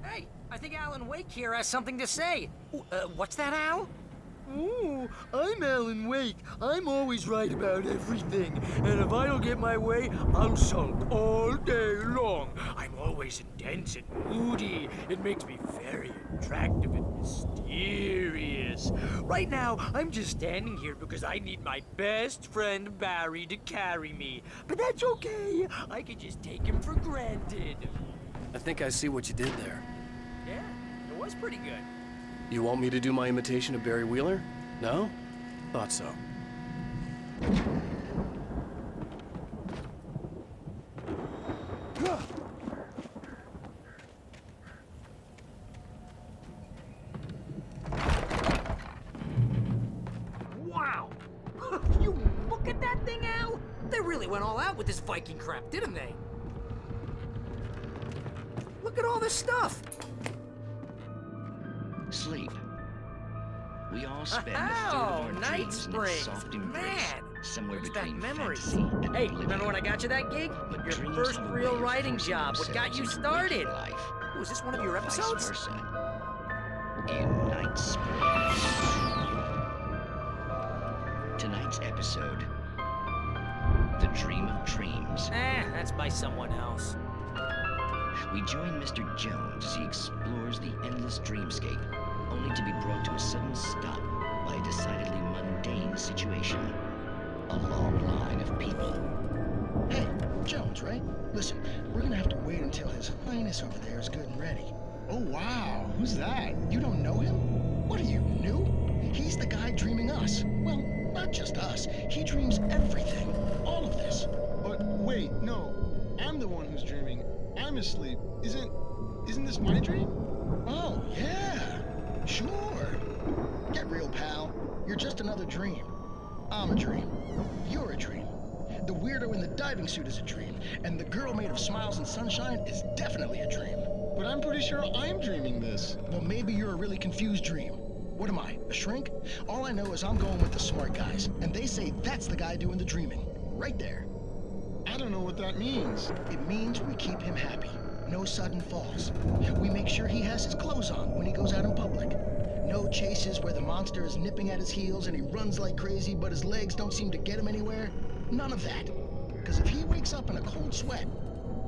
Hey, I think Alan Wake here has something to say. What's that, Al? Ooh, I'm Alan Wake. I'm always right about everything. And if I don't get my way, I'm sulk all day long. I'm always intense and moody. It makes me very attractive and mysterious. Right now, I'm just standing here because I need my best friend Barry to carry me. But that's okay. I can just take him for granted. I think I see what you did there. Yeah, it was pretty good. You want me to do my imitation of Barry Wheeler? No? Thought so. Wow! You look at that thing, Al! They really went all out with this Viking crap, didn't they? Look at all this stuff! Sleep. We all spend a third of our Night dreams in its Springs! soft embrace, Man! somewhere Brings back between memories. fantasy and Hey, oblivion. remember when I got you that gig? But Your dreams first have a real way of writing forcing job. What got themselves you into started? waking life, Ooh, is this one of your or episodes? Vice versa. In Night Springs. Tonight's episode, The Dream of Dreams. That's by someone else. We join Mr. Jones as he explores the endless dreamscape, only to be brought to a sudden stop by a decidedly mundane situation. A long line of people. Hey, Jones, right? Listen, we're gonna have to wait until His Highness over there is good and ready. Oh, wow. Who's that? You don't know him? What are you, new? He's the guy dreaming us. Well, not just us. He dreams everything. All of this. But wait, no. I'm the one who's dreaming. I'm asleep. Isn't this my dream? Oh, yeah. Sure. Get real, pal. You're just another dream. I'm a dream. You're a dream. The weirdo in the diving suit is a dream, and the girl made of smiles and sunshine is definitely a dream. But I'm pretty sure I'm dreaming this. Well, maybe you're a really confused dream. What am I, a shrink? All I know is I'm going with the smart guys, and they say that's the guy doing the dreaming. Right there. I don't know what that means. It means we keep him happy. No sudden falls. We make sure he has his clothes on when he goes out in public. No chases where the monster is nipping at his heels and he runs like crazy, but his legs don't seem to get him anywhere. None of that. Because if he wakes up in a cold sweat...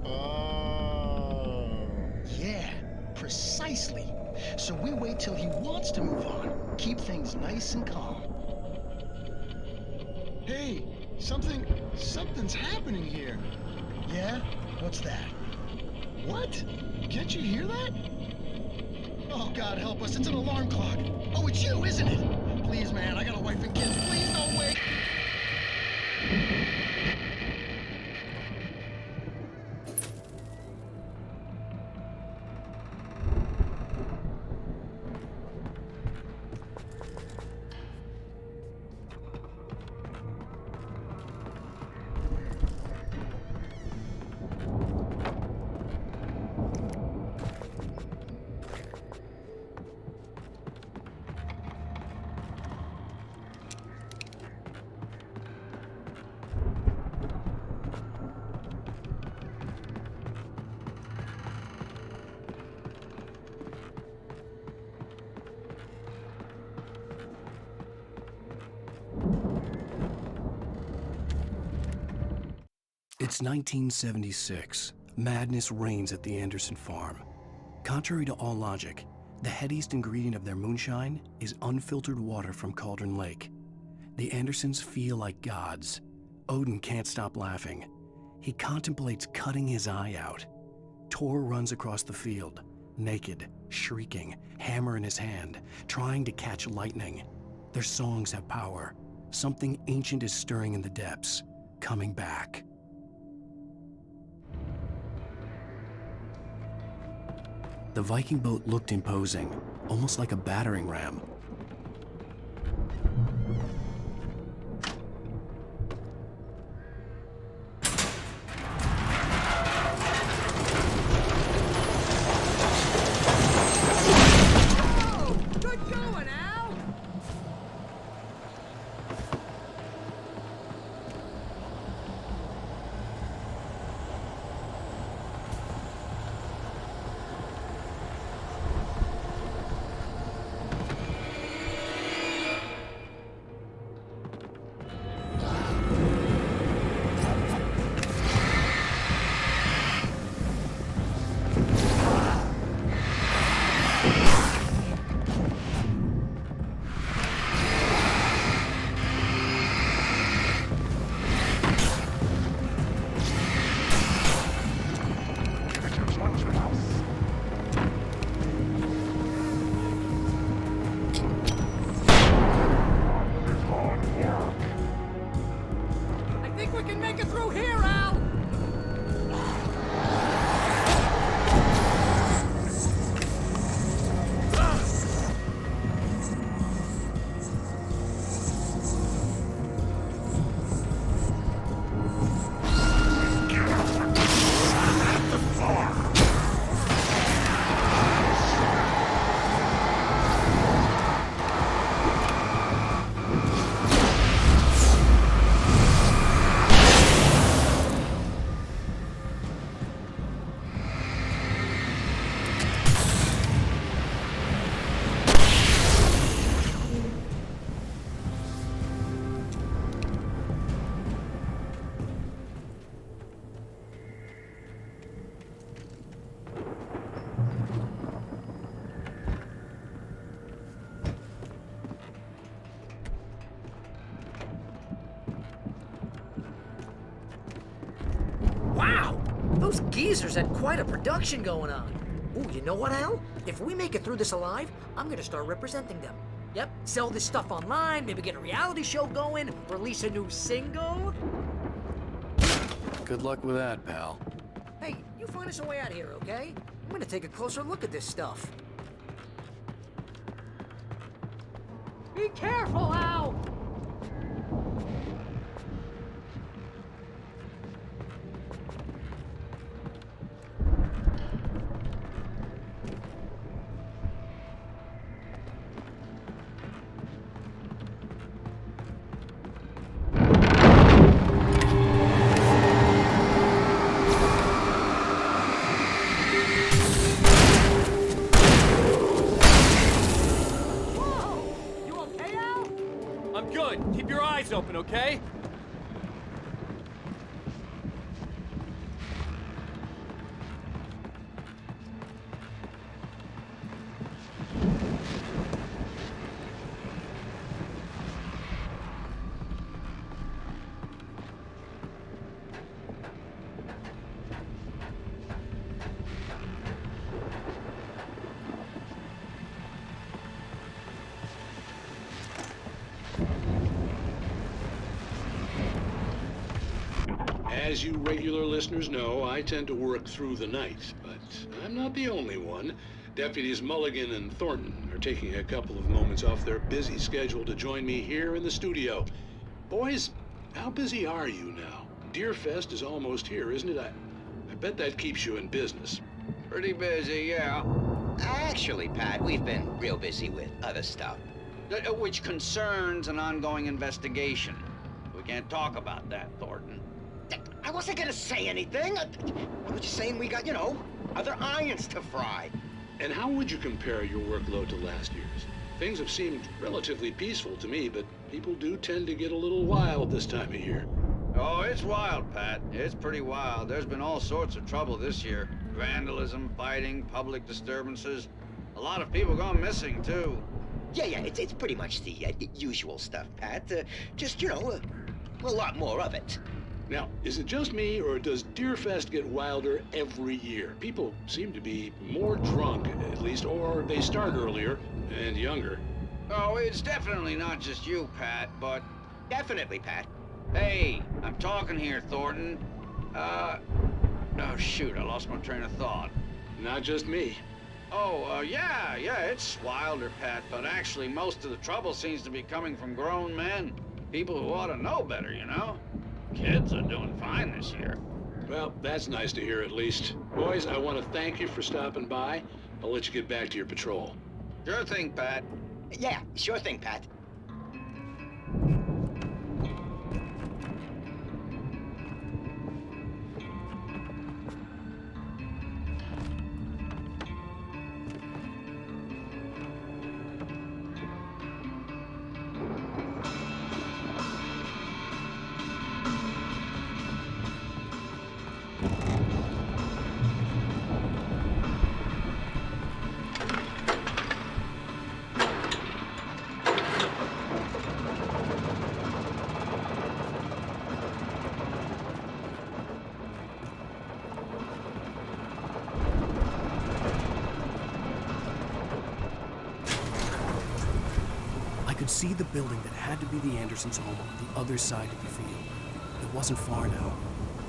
Oh. Yeah, precisely. So we wait till he wants to move on. Keep things nice and calm. Hey, something's happening here. Yeah? What's that? What? Can't you hear that? Oh, God help us, it's an alarm clock. Oh, it's you, isn't it? Please, man, I got a wife and kids. Please don't wait. It's 1976. Madness reigns at the Anderson farm. Contrary to all logic, the headiest ingredient of their moonshine is unfiltered water from Cauldron Lake. The Andersons feel like gods. Odin can't stop laughing. He contemplates cutting his eye out. Tor runs across the field, naked, shrieking, hammer in his hand, trying to catch lightning. Their songs have power. Something ancient is stirring in the depths, coming back. The Viking boat looked imposing, almost like a battering ram. Oh, good going, Al! Wow! Those geezers had quite a production going on. Ooh, you know what, Al? If we make it through this alive, I'm gonna start representing them. Yep, sell this stuff online, maybe get a reality show going, release a new single. Good luck with that, pal. Hey, you find us a way out of here, okay? I'm gonna take a closer look at this stuff. Be careful, Al! I'm good. Keep your eyes open, okay? As you regular listeners know, I tend to work through the night, but I'm not the only one. Deputies Mulligan and Thornton are taking a couple of moments off their busy schedule to join me here in the studio. Boys, how busy are you now? Deerfest is almost here, isn't it? I bet that keeps you in business. Pretty busy, yeah. Actually, Pat, we've been real busy with other stuff, which concerns an ongoing investigation. We can't talk about that, Thornton. I wasn't gonna say anything. I was just saying we got, other irons to fry. And how would you compare your workload to last year's? Things have seemed relatively peaceful to me, but people do tend to get a little wild this time of year. Oh, it's wild, Pat. It's pretty wild. There's been all sorts of trouble this year. Vandalism, fighting, public disturbances. A lot of people gone missing, too. Yeah, it's pretty much the usual stuff, Pat. Just, a lot more of it. Now, is it just me, or does Deerfest get wilder every year? People seem to be more drunk, at least, or they start earlier and younger. Oh, it's definitely not just you, Pat, but... Definitely, Pat. Hey, I'm talking here, Thornton. Oh, shoot, I lost my train of thought. Not just me. Oh, yeah, it's wilder, Pat, but actually most of the trouble seems to be coming from grown men. People who ought to know better, Kids are doing fine this year. Well, that's nice to hear at least. Boys, I want to thank you for stopping by. I'll let you get back to your patrol. Sure thing, Pat. Yeah, sure thing, Pat. I could see the building that had to be the Andersons' home on the other side of the field. It wasn't far now.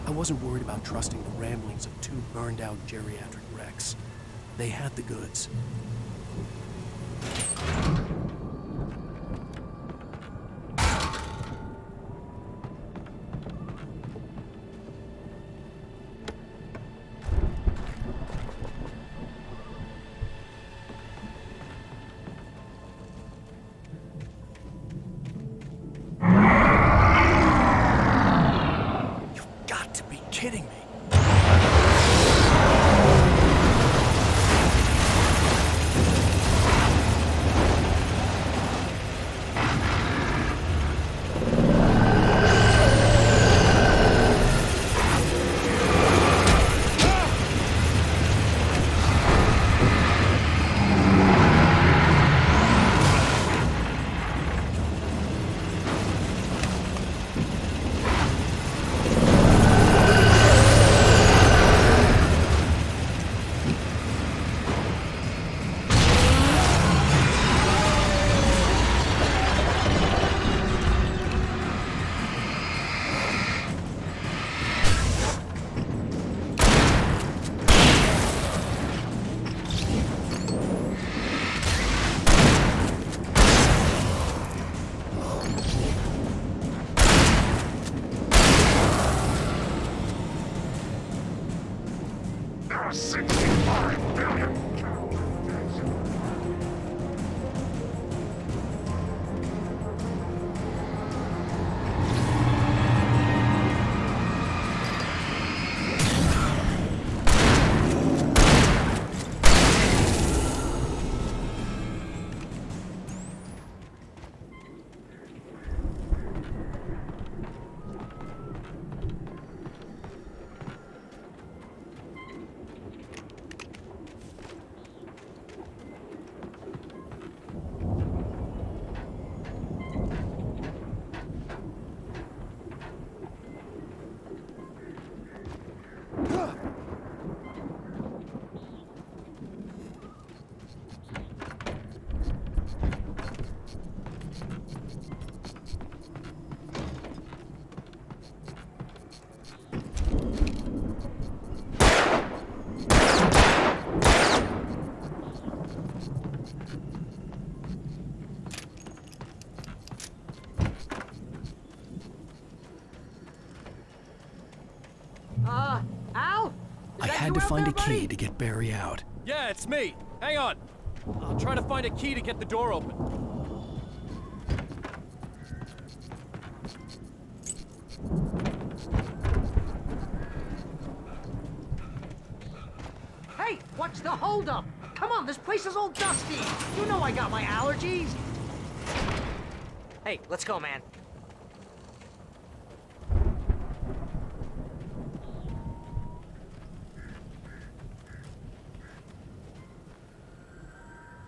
I wasn't worried about trusting the ramblings of two burned-out geriatric wrecks. They had the goods. Kidding me. 65 billion. Al? I had to find a key to get Barry out. Yeah, it's me. Hang on. I'll try to find a key to get the door open. Hey, what's the holdup? Come on, this place is all dusty. You know I got my allergies. Hey, let's go, man.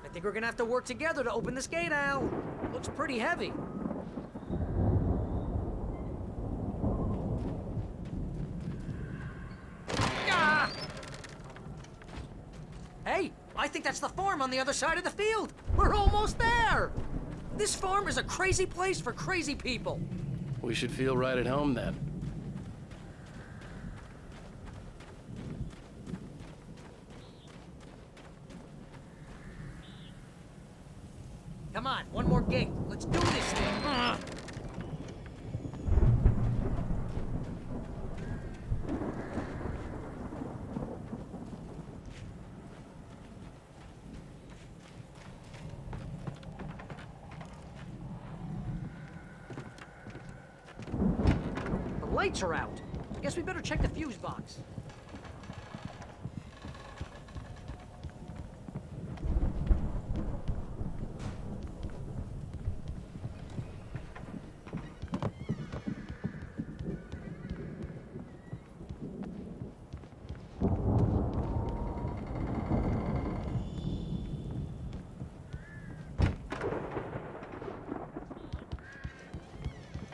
I think we're gonna have to work together to open this gate, Al. Looks pretty heavy. Ah! Hey, I think that's the farm on the other side of the field. We're almost there. This farm is a crazy place for crazy people. We should feel right at home then. Come on, one more gate. Let's do this thing. The lights are out. I guess we better check the fuse box.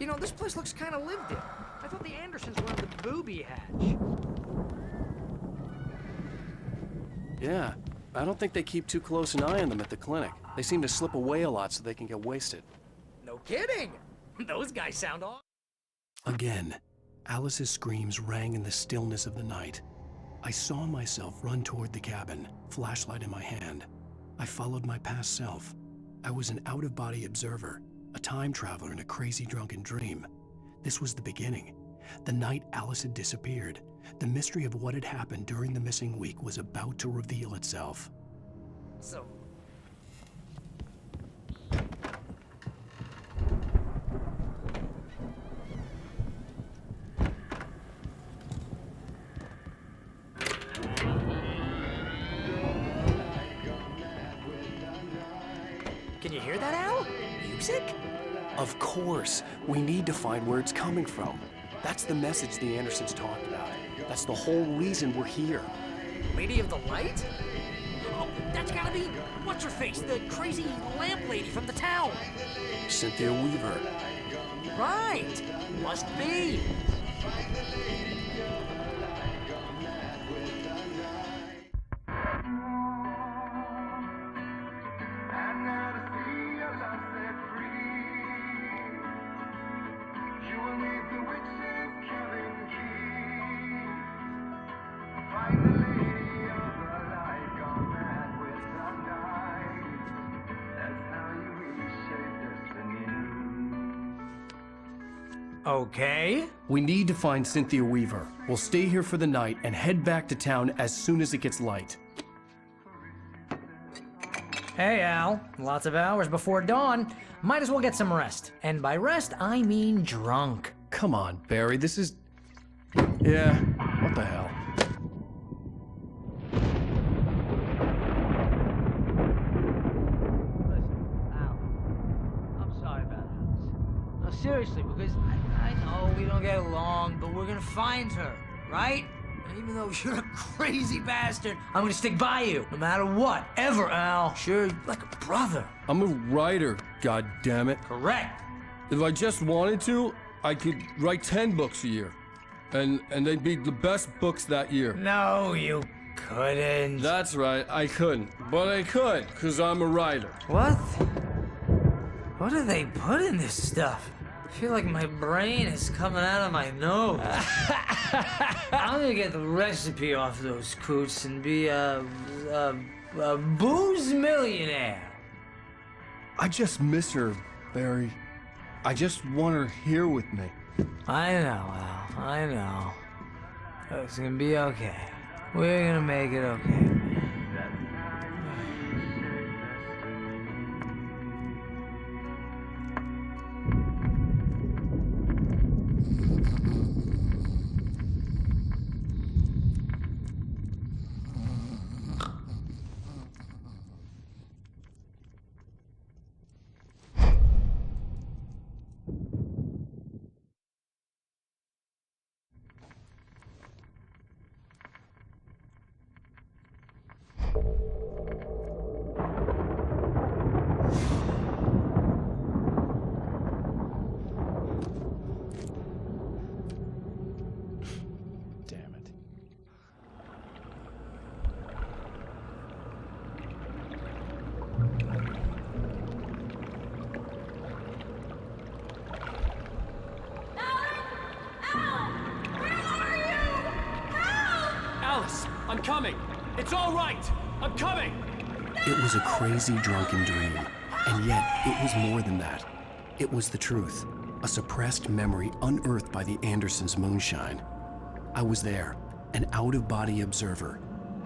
You know, this place looks kind of lived in. I thought the Andersons were on the booby hatch. Yeah, I don't think they keep too close an eye on them at the clinic. They seem to slip away a lot so they can get wasted. No kidding! Those guys sound off. Again, Alice's screams rang in the stillness of the night. I saw myself run toward the cabin, flashlight in my hand. I followed my past self. I was an out-of-body observer, a time traveler in a crazy drunken dream. This was the beginning. The night Alice had disappeared. The mystery of what had happened during the missing week was about to reveal itself. So... Can you hear that, Al? Music? Of course. We need to find where it's coming from. That's the message the Andersons talked about. That's the whole reason we're here. Lady of the Light? Oh, that's gotta be... What's-her-face? The crazy lamp lady from the town. Cynthia Weaver. Right. Must be. Okay. We need to find Cynthia Weaver. We'll stay here for the night and head back to town as soon as it gets light. Hey, Al. Lots of hours before dawn. Might as well get some rest. And by rest, I mean drunk. Come on, Barry, this is... Yeah, what the hell? I'm sorry about that. No, seriously, because I know we don't get along, but we're gonna find her, right? And even though you're a crazy bastard, I'm gonna stick by you, no matter what, ever, Al. Sure, like a brother. I'm a writer, goddammit. Correct. If I just wanted to, I could write 10 books a year. And they'd be the best books that year. No, you couldn't. That's right, I couldn't. But I could, because I'm a writer. What? What do they put in this stuff? I feel like my brain is coming out of my nose. I'm gonna get the recipe off those coots and be a booze millionaire. I just miss her, Barry. I just want her here with me. I know, Al. I know. It's gonna be okay. We're gonna make it okay. Damn it. Alice, I'm coming. It's all right. I'm coming. It was a crazy, drunken dream, and yet it was more than that. It was the truth, a suppressed memory unearthed by the Andersons' moonshine. I was there, an out-of-body observer.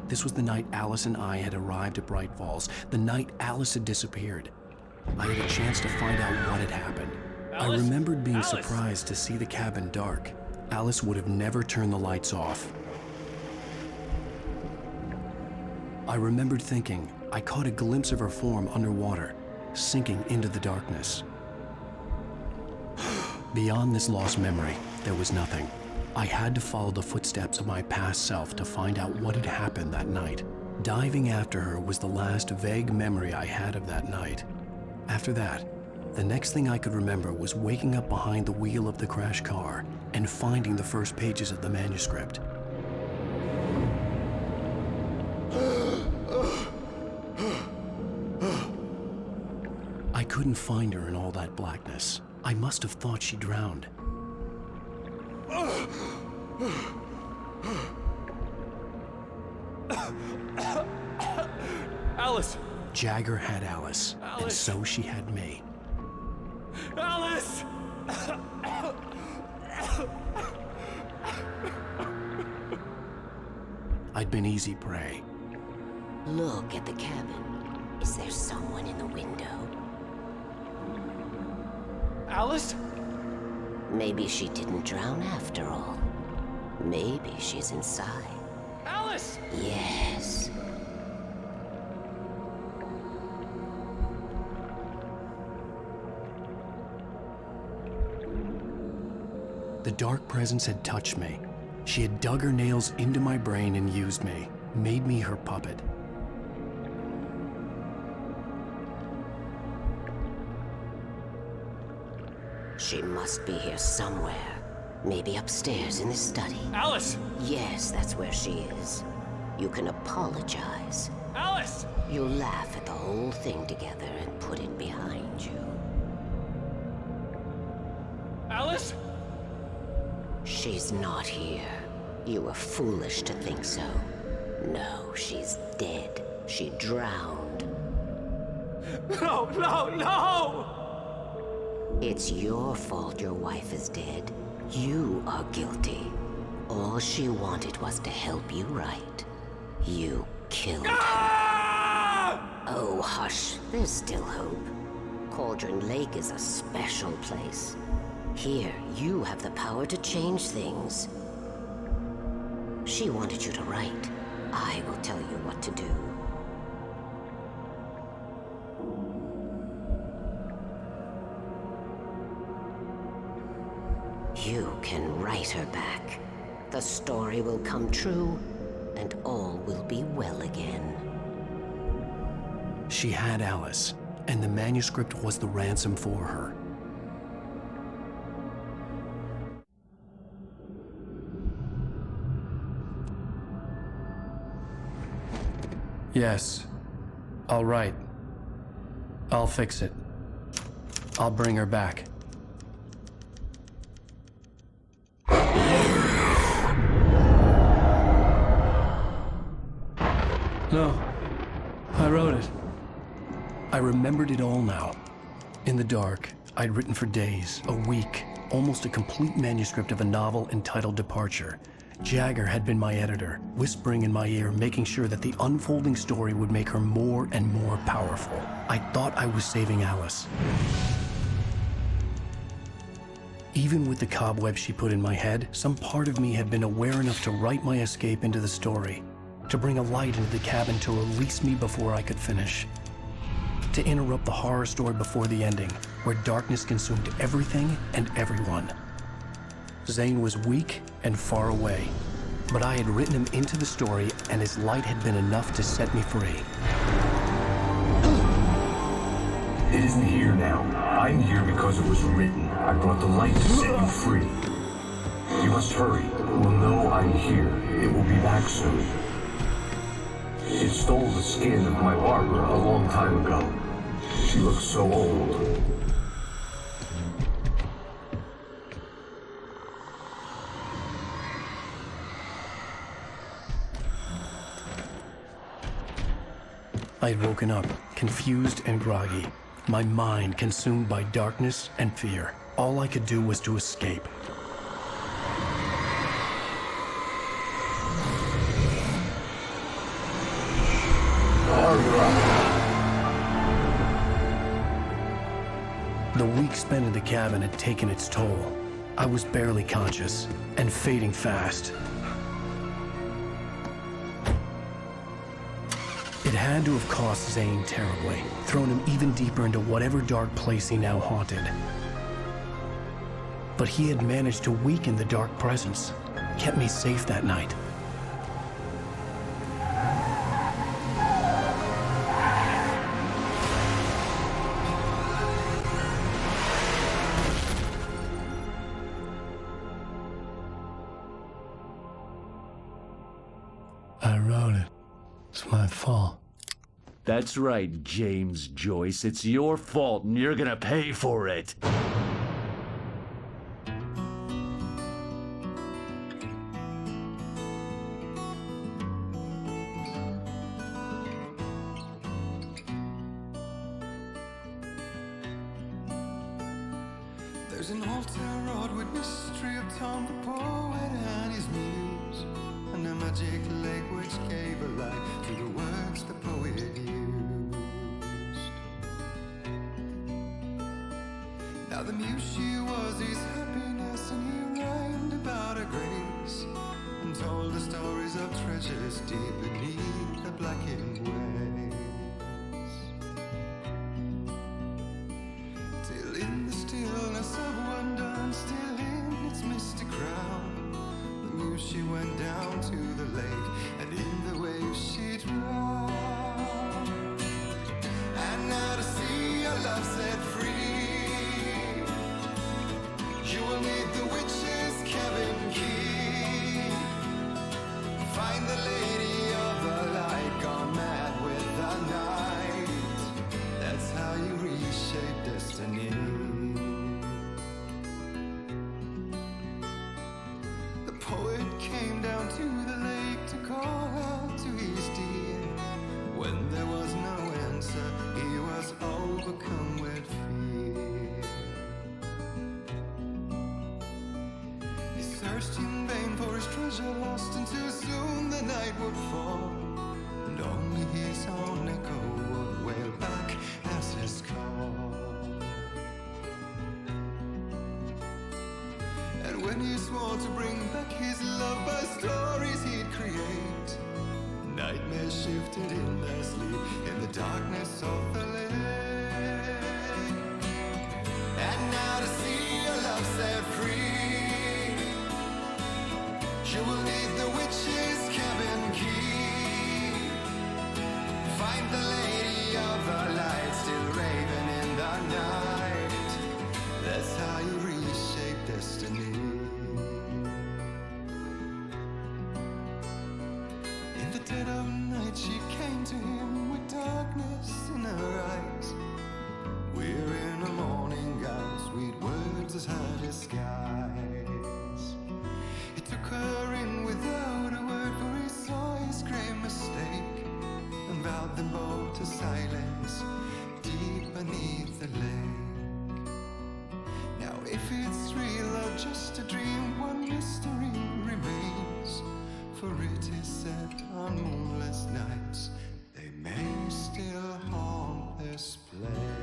This was the night Alice and I had arrived at Bright Falls, the night Alice had disappeared. I had a chance to find out what had happened. Alice? I remembered being Alice? surprised to see the cabin dark. Alice would have never turned the lights off. I remembered thinking I caught a glimpse of her form underwater, sinking into the darkness. Beyond this lost memory, there was nothing. I had to follow the footsteps of my past self to find out what had happened that night. Diving after her was the last vague memory I had of that night. After that, the next thing I could remember was waking up behind the wheel of the crashed car and finding the first pages of the manuscript. I couldn't find her in all that blackness. I must have thought she drowned. Alice! Jagger had Alice, and Alice! so she had me. Alice! I'd been easy prey. Look at the cabin. Is there someone in the window? Alice? Maybe she didn't drown after all. Maybe she's inside. Alice! Yes. The dark presence had touched me. She had dug her nails into my brain and used me, made me her puppet. She must be here somewhere. Maybe upstairs in the study. Alice! Yes, that's where she is. You can apologize. Alice! You'll laugh at the whole thing together and put it behind you. Alice? She's not here. You were foolish to think so. No, she's dead. She drowned. No, no, no! It's your fault your wife is dead. You are guilty. All she wanted was to help you right. You killed her. Oh, hush. There's still hope. Cauldron Lake is a special place. Here, you have the power to change things. She wanted you to write. I will tell you what to do. You can write her back. The story will come true, and all will be well again. She had Alice, and the manuscript was the ransom for her. Yes. All right. I'll fix it. I'll bring her back. No. I wrote it. I remembered it all now. In the dark, I'd written for days, a week, almost a complete manuscript of a novel entitled Departure. Jagger had been my editor, whispering in my ear, making sure that the unfolding story would make her more and more powerful. I thought I was saving Alice. Even with the cobweb she put in my head, some part of me had been aware enough to write my escape into the story, to bring a light into the cabin to release me before I could finish, to interrupt the horror story before the ending, where darkness consumed everything and everyone. Zane was weak and far away, but I had written him into the story, and his light had been enough to set me free. It isn't here now. I'm here because it was written. I brought the light to set you free. You must hurry. It will know I'm here. It will be back soon. It stole the skin of my Barbara a long time ago. She looks so old. I had woken up, confused and groggy, my mind consumed by darkness and fear. All I could do was to escape. The week spent in the cabin had taken its toll. I was barely conscious, and fading fast. It had to have cost Zane terribly, thrown him even deeper into whatever dark place he now haunted. But he had managed to weaken the dark presence, kept me safe that night. I wrote it. It's my fault. That's right, James Joyce. It's your fault, and you're gonna pay for it. There's an old town road with mystery of Tom the poet and his muse, and a magic lake which gave a light to the words the poet used. Now the muse she was his happiness, and he rhymed about her grace, and told the stories of treasures deep beneath the blackened waves. Till in the stillness of wonder, and still in its misty crown, the muse she went down to the lake, and in the waves she drowned. And now to see your love set free, you will need the witch's cabin key. Find the lady of the light gone mad. when he swore to bring back his love by stories he'd create. Nightmares shifted in their sleep in the darkness of the lake. And now to see your love set free, you will need the witch's cabin key. Find the lady of the light still raving in the night. That's how you reshape destiny. In the dead of night she came to him with darkness in her eyes. We're in a morning gown, sweet words as her disguise. He took her in without a word, for he saw his grave mistake, and vowed them both to silence deep beneath the lake. Now if it's real or just a dream, one mystery remains, for it is said on moonless nights they may still haunt this place.